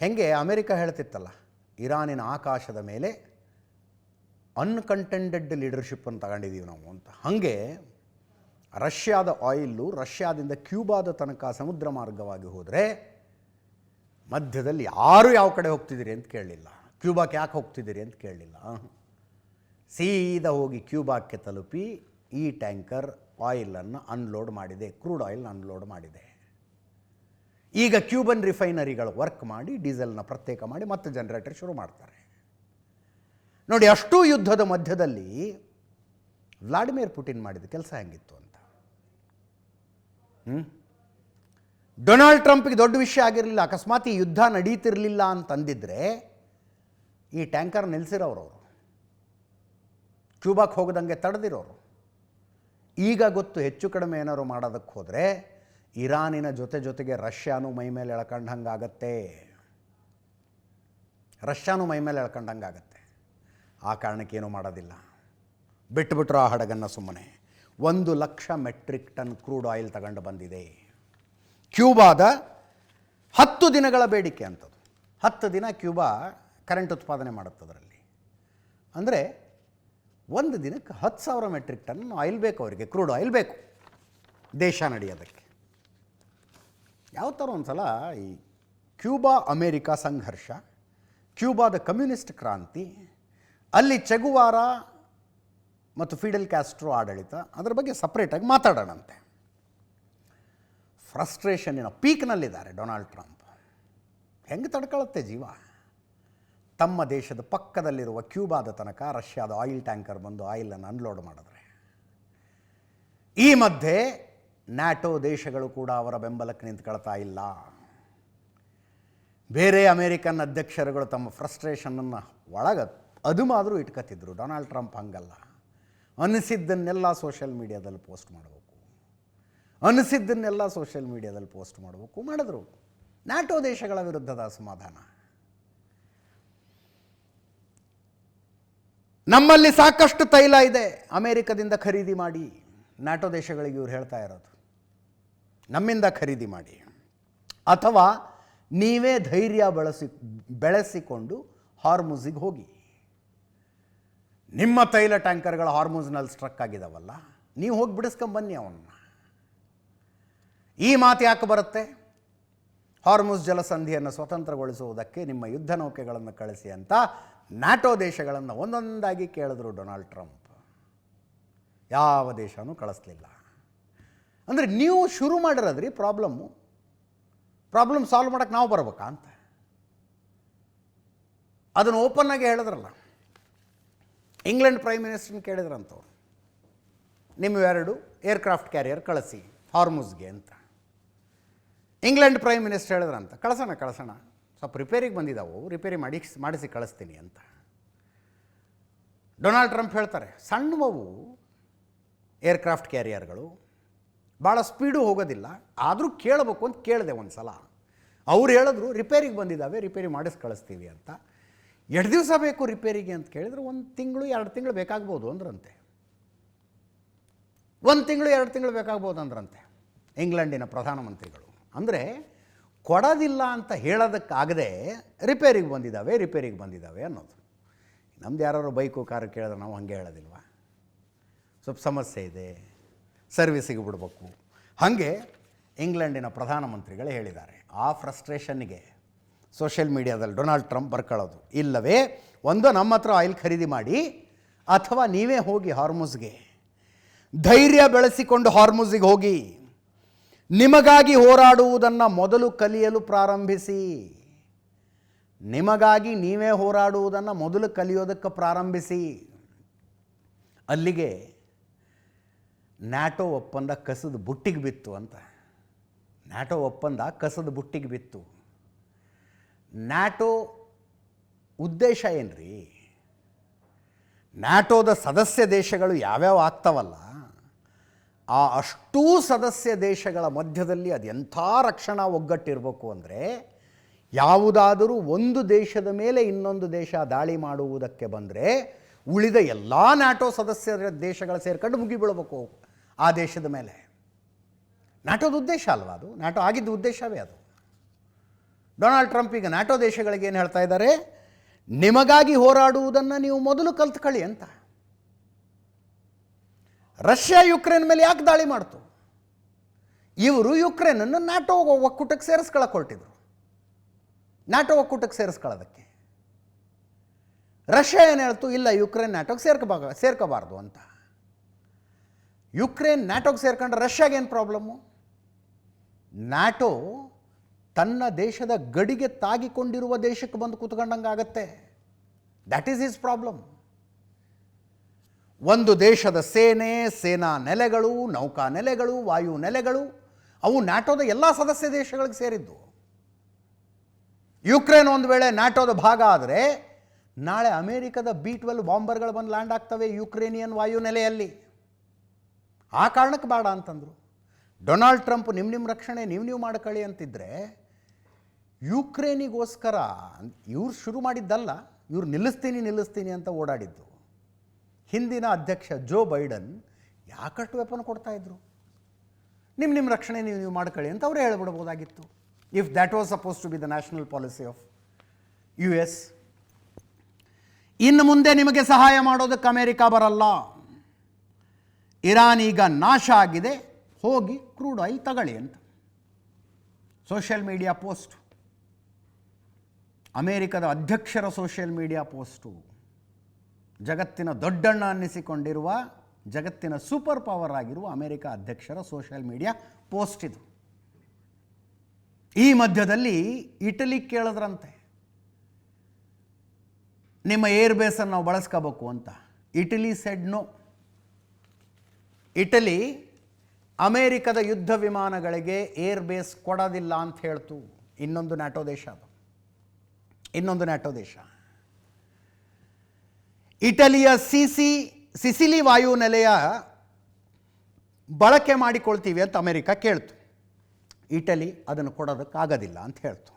ಹೆಂಗೆ ಅಮೆರಿಕ ಹೇಳ್ತಿತ್ತಲ್ಲ, ಇರಾನಿನ ಆಕಾಶದ ಮೇಲೆ ಅನ್ಕಂಟೆಂಡೆಡ್ ಲೀಡರ್ಶಿಪ್ಪನ್ನು ತಗೊಂಡಿದ್ದೀವಿ ನಾವು ಅಂತ, ಹಾಗೆ ರಷ್ಯಾದ ಆಯಿಲ್ಲು ರಷ್ಯಾದಿಂದ ಕ್ಯೂಬಾದ ತನಕ ಸಮುದ್ರ ಮಾರ್ಗವಾಗಿ ಹೋದರೆ ಮಧ್ಯದಲ್ಲಿ ಯಾರು ಯಾವ ಕಡೆ ಹೋಗ್ತಿದ್ದೀರಿ ಅಂತ ಕೇಳಲಿಲ್ಲ, ಕ್ಯೂಬಾಕ್ಕೆ ಯಾಕೆ ಹೋಗ್ತಿದ್ದೀರಿ ಅಂತ ಕೇಳಲಿಲ್ಲ. ಸೀದಾ ಹೋಗಿ ಕ್ಯೂಬಾಕ್ಕೆ ತಲುಪಿ ಈ ಟ್ಯಾಂಕರ್ ಆಯಿಲನ್ನು ಅನ್ಲೋಡ್ ಮಾಡಿದೆ, ಕ್ರೂಡ್ ಆಯಿಲ್ನ ಅನ್ಲೋಡ್ ಮಾಡಿದೆ. ಈಗ ಕ್ಯೂಬನ್ ರಿಫೈನರಿಗಳು ವರ್ಕ್ ಮಾಡಿ ಡೀಸೆಲ್ನ ಪ್ರತ್ಯೇಕ ಮಾಡಿ ಮತ್ತೆ ಜನರೇಟರ್ ಶುರು ಮಾಡ್ತಾರೆ. ನೋಡಿ, ಅಷ್ಟೂ ಯುದ್ಧದ ಮಧ್ಯದಲ್ಲಿ ವ್ಲಾಡಿಮಿರ್ ಪುಟಿನ್ ಮಾಡಿದ ಕೆಲಸ ಹೆಂಗಿತ್ತು ಅಂತ. ಡೊನಾಲ್ಡ್ ಟ್ರಂಪ್ಗೆ ದೊಡ್ಡ ವಿಷಯ ಆಗಿರಲಿಲ್ಲ. ಅಕಸ್ಮಾತ್ ಈ ಯುದ್ಧ ನಡೀತಿರಲಿಲ್ಲ ಅಂತಂದಿದ್ರೆ ಈ ಟ್ಯಾಂಕರ್ ನಿಲ್ಲಿಸಿರೋರು, ಕ್ಯೂಬಾಕ್ಕೆ ಹೋಗದಂಗೆ ತಡೆದಿರೋರು. ಈಗ ಗೊತ್ತು, ಹೆಚ್ಚು ಕಡಿಮೆ ಏನಾದ್ರು ಮಾಡೋದಕ್ಕೆ ಹೋದರೆ ಇರಾನಿನ ಜೊತೆಗೆ ರಷ್ಯಾನೂ ಮೈ ಮೇಲೆ ಎಳ್ಕೊಂಡಂಗಾಗತ್ತೆ. ಆ ಕಾರಣಕ್ಕೇನೂ ಮಾಡೋದಿಲ್ಲ, ಬಿಟ್ಟುಬಿಟ್ರು ಆ ಹಡಗನ್ನು ಸುಮ್ಮನೆ. 1,00,000 ಮೆಟ್ರಿಕ್ ಟನ್ ಕ್ರೂಡ್ ಆಯಿಲ್ ತಗೊಂಡು ಬಂದಿದೆ. ಕ್ಯೂಬಾದ 10 ದಿನಗಳ ಬೇಡಿಕೆ ಅಂಥದ್ದು. 10 ದಿನ ಕ್ಯೂಬಾ ಕರೆಂಟ್ ಉತ್ಪಾದನೆ ಮಾಡುತ್ತದರಲ್ಲಿ. ಅಂದರೆ ಒಂದು ದಿನಕ್ಕೆ 10,000 ಮೆಟ್ರಿಕ್ ಟನ್ ಆಯಿಲ್ ಬೇಕು ಅವರಿಗೆ, ಕ್ರೂಡ್ ಆಯಿಲ್ ಬೇಕು ದೇಶ ನಡೆಯೋದಕ್ಕೆ. ಯಾವ ಥರ ಒಂದು ಸಲ ಈ ಕ್ಯೂಬಾ ಅಮೇರಿಕಾ ಸಂಘರ್ಷ, ಕ್ಯೂಬಾದ ಕಮ್ಯುನಿಸ್ಟ್ ಕ್ರಾಂತಿ, ಅಲ್ಲಿ ಚೆಗುವಾರ ಮತ್ತು ಫಿಡೆಲ್ ಕ್ಯಾಸ್ಟ್ರೋ ಆಡಳಿತ, ಅದರ ಬಗ್ಗೆ ಸಪ್ರೇಟಾಗಿ ಮಾತಾಡೋಣಂತೆ. ಫ್ರಸ್ಟ್ರೇಷನ್ನಿನ ಪೀಕ್ನಲ್ಲಿದ್ದಾರೆ ಡೊನಾಲ್ಡ್ ಟ್ರಂಪ್. ಹೆಂಗೆ ತಡ್ಕೊಳ್ಳುತ್ತೆ ಜೀವ? ತಮ್ಮ ದೇಶದ ಪಕ್ಕದಲ್ಲಿರುವ ಕ್ಯೂಬಾದ ತನಕ ರಷ್ಯಾದ ಆಯಿಲ್ ಟ್ಯಾಂಕರ್ ಬಂದು ಆಯಿಲನ್ನು ಅನ್ಲೋಡ್ ಮಾಡಿದ್ರೆ, ಈ ಮಧ್ಯೆ ನ್ಯಾಟೋ ದೇಶಗಳು ಕೂಡ ಅವರ ಬೆಂಬಲಕ್ಕೆ ನಿಂತ್ಕೊಳ್ತಾ ಇಲ್ಲ. ಬೇರೆ ಅಮೇರಿಕನ್ ಅಧ್ಯಕ್ಷರುಗಳು ತಮ್ಮ ಫ್ರಸ್ಟ್ರೇಷನನ್ನು ಅದು ಮಾದರೂ ಇಟ್ಕೊತಿದ್ರು. ಡೊನಾಲ್ಡ್ ಟ್ರಂಪ್ ಹಂಗಲ್ಲ. ಅನಿಸಿದ್ದನ್ನೆಲ್ಲ ಸೋಷಿಯಲ್ ಮೀಡಿಯಾದಲ್ಲಿ ಪೋಸ್ಟ್ ಮಾಡಬೇಕು, ಮಾಡಿದ್ರು. ನ್ಯಾಟೋ ದೇಶಗಳ ವಿರುದ್ಧದ ಅಸಮಾಧಾನ. ನಮ್ಮಲ್ಲಿ ಸಾಕಷ್ಟು ತೈಲ ಇದೆ, ಅಮೇರಿಕದಿಂದ ಖರೀದಿ ಮಾಡಿ. ನ್ಯಾಟೋ ದೇಶಗಳಿಗೆ ಇವ್ರು ಹೇಳ್ತಾ ಇರೋದು, ನಮ್ಮಿಂದ ಖರೀದಿ ಮಾಡಿ, ಅಥವಾ ನೀವೇ ಧೈರ್ಯ ಬೆಳೆಸಿಕೊಂಡು ಹಾರ್ಮುಜಿಗೆ ಹೋಗಿ. ನಿಮ್ಮ ತೈಲ ಟ್ಯಾಂಕರ್ಗಳ ಹಾರ್ಮುಜ್ನಲ್ಲಿ ಸ್ಟ್ರಕ್ ಆಗಿದಾವಲ್ಲ, ನೀವು ಹೋಗಿ ಬಿಡಿಸ್ಕೊಂಬನ್ನಿ ಅವನ್ನ. ಈ ಮಾತು ಯಾಕೆ ಬರುತ್ತೆ? ಹಾರ್ಮುಜ್ ಜಲಸಂಧಿಯನ್ನು ಸ್ವತಂತ್ರಗೊಳಿಸುವುದಕ್ಕೆ ನಿಮ್ಮ ಯುದ್ಧ ನೌಕೆಗಳನ್ನು ಕಳಿಸಿ ಅಂತ ನ್ಯಾಟೋ ದೇಶಗಳನ್ನು ಒಂದೊಂದಾಗಿ ಕೇಳಿದ್ರು ಡೊನಾಲ್ಡ್ ಟ್ರಂಪ್. ಯಾವ ದೇಶನೂ ಕಳಿಸ್ಲಿಲ್ಲ. ಅಂದರೆ ನೀವು ಶುರು ಮಾಡಿರೋದ್ರಿ ಪ್ರಾಬ್ಲಮ್ ಸಾಲ್ವ್ ಮಾಡೋಕ್ಕೆ ನಾವು ಬರ್ಬೇಕಾ ಅಂತ. ಅದನ್ನು ಓಪನ್ನಾಗಿ ಹೇಳಿದ್ರಲ್ಲ. ಇಂಗ್ಲೆಂಡ್ ಪ್ರೈಮ್ ಮಿನಿಸ್ಟರ್ನ ಕೇಳಿದ್ರಂತವ್ರು, ನಿಮ್ಮವೆರಡು ಏರ್ಕ್ರಾಫ್ಟ್ ಕ್ಯಾರಿಯರ್ ಕಳಿಸಿ ಹಾರ್ಮುಜ್ಗೆ ಅಂತ. ಇಂಗ್ಲೆಂಡ್ ಪ್ರೈಮ್ ಮಿನಿಸ್ಟರ್ ಹೇಳಿದ್ರಂತ, ಕಳಿಸೋಣ ಸ್ವಲ್ಪ ರಿಪೇರಿಗೆ ಬಂದಿದ್ದಾವು, ರಿಪೇರಿ ಮಾಡಿಸಿ ಕಳಿಸ್ತೀನಿ ಅಂತ. ಡೊನಾಲ್ಡ್ ಟ್ರಂಪ್ ಹೇಳ್ತಾರೆ, ಸಣ್ಣವು ಏರ್ಕ್ರಾಫ್ಟ್ ಕ್ಯಾರಿಯರ್ಗಳು, ಭಾಳ ಸ್ಪೀಡು ಹೋಗೋದಿಲ್ಲ, ಆದರೂ ಕೇಳಬೇಕು ಅಂತ ಕೇಳಿದೆ ಒಂದು ಸಲ. ಅವ್ರು ಹೇಳಿದ್ರು ರಿಪೇರಿಗೆ ಬಂದಿದ್ದಾವೆ, ರಿಪೇರಿ ಮಾಡಿಸಿ ಕಳಿಸ್ತೀವಿ ಅಂತ. ಎಷ್ಟು ದಿವಸ ಬೇಕು ರಿಪೇರಿಗೆ ಅಂತ ಕೇಳಿದ್ರು, 1 ತಿಂಗಳು 2 ತಿಂಗಳು ಬೇಕಾಗ್ಬೋದು ಅಂದ್ರಂತೆ. 1 ತಿಂಗಳು 2 ತಿಂಗಳು ಬೇಕಾಗ್ಬೋದು ಅಂದ್ರಂತೆ ಇಂಗ್ಲೆಂಡಿನ ಪ್ರಧಾನಮಂತ್ರಿಗಳು. ಅಂದರೆ ಕೊಡೋದಿಲ್ಲ ಅಂತ ಹೇಳೋದಕ್ಕಾಗದೆ ರಿಪೇರಿಗೆ ಬಂದಿದ್ದಾವೆ ಅನ್ನೋದು. ನಮ್ದು ಯಾರು ಬೈಕು ಕಾರು ಕೇಳಿದ್ರೆ ನಾವು ಹಾಗೆ ಹೇಳೋದಿಲ್ವ? ಸ್ವಲ್ಪ ಸಮಸ್ಯೆ ಇದೆ, ಸರ್ವಿಸಿಗೆ ಬಿಡಬೇಕು. ಹಾಗೆ ಇಂಗ್ಲೆಂಡಿನ ಪ್ರಧಾನಮಂತ್ರಿಗಳೇ ಹೇಳಿದ್ದಾರೆ. ಆ ಫ್ರಸ್ಟ್ರೇಷನ್ನಿಗೆ ಸೋಷಿಯಲ್ ಮೀಡಿಯಾದಲ್ಲಿ ಡೊನಾಲ್ಡ್ ಟ್ರಂಪ್ ಬರ್ಕೊಳ್ಳೋದು, ಇಲ್ಲವೇ ಒಂದು ನಮ್ಮ ಹತ್ರ ಆಯಿಲ್ ಖರೀದಿ ಮಾಡಿ, ಅಥವಾ ನೀವೇ ಹೋಗಿ ಹಾರ್ಮುಜ್ಗೆ ಧೈರ್ಯ ಬೆಳೆಸಿಕೊಂಡು ಹಾರ್ಮುಜ್ಗೆ ಹೋಗಿ ನಿಮಗಾಗಿ ಹೋರಾಡುವುದನ್ನು ಮೊದಲು ಕಲಿಯಲು ಪ್ರಾರಂಭಿಸಿ. ನಿಮಗಾಗಿ ನೀವೇ ಹೋರಾಡುವುದನ್ನು ಮೊದಲು ಕಲಿಯೋದಕ್ಕೆ ಪ್ರಾರಂಭಿಸಿ. ಅಲ್ಲಿಗೆ ನ್ಯಾಟೋ ಒಪ್ಪಂದ ಕಸದ ಬುಟ್ಟಿಗೆ ಬಿತ್ತು ಅಂತ. ನ್ಯಾಟೋ ಒಪ್ಪಂದ ಕಸದ ಬುಟ್ಟಿಗೆ ಬಿತ್ತು. ನ್ಯಾಟೋ ಉದ್ದೇಶ ಏನ್ರಿ? ನ್ಯಾಟೋದ ಸದಸ್ಯ ದೇಶಗಳು ಯಾವ್ಯಾವ ಆಗ್ತಾವಲ್ಲ, ಆ ಅಷ್ಟೂ ಸದಸ್ಯ ದೇಶಗಳ ಮಧ್ಯದಲ್ಲಿ ಅದು ಎಂಥ ರಕ್ಷಣಾ ಒಗ್ಗಟ್ಟಿರಬೇಕು ಅಂದರೆ, ಯಾವುದಾದರೂ ಒಂದು ದೇಶದ ಮೇಲೆ ಇನ್ನೊಂದು ದೇಶ ದಾಳಿ ಮಾಡುವುದಕ್ಕೆ ಬಂದರೆ ಉಳಿದ ಎಲ್ಲ ನ್ಯಾಟೋ ಸದಸ್ಯ ದೇಶಗಳ ಸೇರ್ಕೊಂಡು ಮುಗಿಬೀಳಬೇಕು ಆ ದೇಶದ ಮೇಲೆ. ನ್ಯಾಟೋದ ಉದ್ದೇಶ ಅಲ್ವಾ ಅದು? ನ್ಯಾಟೋ ಆಗಿದ್ದ ಉದ್ದೇಶವೇ ಅದು. ಡೊನಾಲ್ಡ್ ಟ್ರಂಪ್ ಈಗ ನ್ಯಾಟೋ ದೇಶಗಳಿಗೆ ಏನು ಹೇಳ್ತಾ ಇದ್ದಾರೆ? ನಿಮಗಾಗಿ ಹೋರಾಡುವುದನ್ನು ನೀವು ಮೊದಲು ಕಲ್ತ್ಕೊಳ್ಳಿ ಅಂತ. ರಷ್ಯಾ ಯುಕ್ರೇನ್ ಮೇಲೆ ಯಾಕೆ ದಾಳಿ ಮಾಡ್ತು? ಇವರು ಯುಕ್ರೇನನ್ನು ನ್ಯಾಟೋ ಒಕ್ಕೂಟಕ್ಕೆ ಸೇರಿಸ್ಕೊಳ್ಳೋಕೆ ಹೊರಟಿದ್ರು. ನ್ಯಾಟೋ ಒಕ್ಕೂಟಕ್ಕೆ ಸೇರಿಸ್ಕೊಳ್ಳೋದಕ್ಕೆ ರಷ್ಯಾ ಏನು ಹೇಳ್ತು? ಇಲ್ಲ, ಯುಕ್ರೇನ್ ನ್ಯಾಟೋಗೆ ಸೇರ್ಕೋಬಾರ್ದು ಅಂತ. ಯುಕ್ರೇನ್ ನ್ಯಾಟೋಗೆ ಸೇರ್ಕೊಂಡ್ರೆ ರಷ್ಯಾಗೇನು ಪ್ರಾಬ್ಲಮ್ಮು? ನ್ಯಾಟೋ ತನ್ನ ದೇಶದ ಗಡಿಗೆ ತಾಗಿಕೊಂಡಿರುವ ದೇಶಕ್ಕೆ ಬಂದು ಕೂತ್ಕೊಂಡಂಗೆ ಆಗತ್ತೆ. That is his problem. ಒಂದು ದೇಶದ ಸೇನಾ ನೆಲೆಗಳು, ನೌಕಾ ನೆಲೆಗಳು, ವಾಯು ನೆಲೆಗಳು ಅವು ನ್ಯಾಟೋದ ಎಲ್ಲ ಸದಸ್ಯ ದೇಶಗಳಿಗೆ ಸೇರಿದ್ದು. ಯುಕ್ರೇನ್ ಒಂದು ವೇಳೆ ನ್ಯಾಟೋದ ಭಾಗ ಆದರೆ ನಾಳೆ ಅಮೇರಿಕದ B-12 ಬಾಂಬರ್ಗಳು ಬಂದು ಲ್ಯಾಂಡ್ ಆಗ್ತವೆ ಯುಕ್ರೇನಿಯನ್ ವಾಯು ನೆಲೆಯಲ್ಲಿ. ಆ ಕಾರಣಕ್ಕೆ ಬೇಡ ಅಂತಂದರು. ಡೊನಾಲ್ಡ್ ಟ್ರಂಪ್ ನಿಮ್ಮ ರಕ್ಷಣೆ ನೀವು ಮಾಡ್ಕೊಳ್ಳಿ ಅಂತಿದ್ರೆ, ಯುಕ್ರೇನಿಗೋಸ್ಕರ ಇವ್ರು ಶುರು ಮಾಡಿದ್ದಲ್ಲ, ಇವ್ರು ನಿಲ್ಲಿಸ್ತೀನಿ ಅಂತ ಓಡಾಡಿದ್ದು. ಹಿಂದಿನ ಅಧ್ಯಕ್ಷ ಜೋ ಬೈಡನ್ ಯಾಕಷ್ಟು ವೆಪನ್ ಕೊಡ್ತಾಯಿದ್ರು? ನಿಮ್ಮ ರಕ್ಷಣೆ ನೀವು ಮಾಡ್ಕೊಳ್ಳಿ ಅಂತ ಅವರೇ ಹೇಳ್ಬಿಡ್ಬೋದಾಗಿತ್ತು. If that was suppose to be the national policy of US. ಇನ್ನು ಮುಂದೆ ನಿಮಗೆ ಸಹಾಯ ಮಾಡೋದಕ್ಕೆ ಅಮೇರಿಕ ಬರಲ್ಲ. ಇರಾನ್ ಈಗ ನಾಶ ಆಗಿದೆ, ಹೋಗಿ ಕ್ರೂಡ್ ಆಯಿಲ್ ತಗೊಳ್ಳಿ ಅಂತ ಸೋಷಿಯಲ್ ಮೀಡಿಯಾ ಪೋಸ್ಟ್. ಅಮೇರಿಕದ ಅಧ್ಯಕ್ಷರ ಸೋಷಿಯಲ್ ಮೀಡಿಯಾ ಪೋಸ್ಟು. ಜಗತ್ತಿನ ದೊಡ್ಡಣ್ಣ ಅನ್ನಿಸಿಕೊಂಡಿರುವ, ಜಗತ್ತಿನ ಸೂಪರ್ ಪವರ್ ಆಗಿರುವ ಅಮೇರಿಕ ಅಧ್ಯಕ್ಷರ ಸೋಷಿಯಲ್ ಮೀಡಿಯಾ ಪೋಸ್ಟ್ ಇದು. ಈ ಮಧ್ಯದಲ್ಲಿ ಇಟಲಿ ಕೇಳಿದ್ರಂತೆ, ನಿಮ್ಮ ಏರ್ ಬೇಸನ್ನು ನಾವು ಬಳಸ್ಕೋಬೇಕು ಅಂತ. Italy said no. ಇಟಲಿ ಅಮೇರಿಕದ ಯುದ್ಧ ವಿಮಾನಗಳಿಗೆ ಏರ್ ಬೇಸ್ ಕೊಡೋದಿಲ್ಲ ಅಂತ ಹೇಳ್ತು. ಇನ್ನೊಂದು ನ್ಯಾಟೋ ದೇಶ ಅದು. ಇನ್ನೊಂದು ನ್ಯಾಟೋ ದೇಶ. ಇಟಲಿಯ ಸಿಸಿಲಿ ವಾಯುನೆಲೆಯ ಬಳಕೆ ಮಾಡಿಕೊಳ್ತೀವಿ ಅಂತ ಅಮೇರಿಕ ಕೇಳ್ತು. ಇಟಲಿ ಅದನ್ನು ಕೊಡೋದಕ್ಕಾಗೋದಿಲ್ಲ ಅಂತ ಹೇಳ್ತು.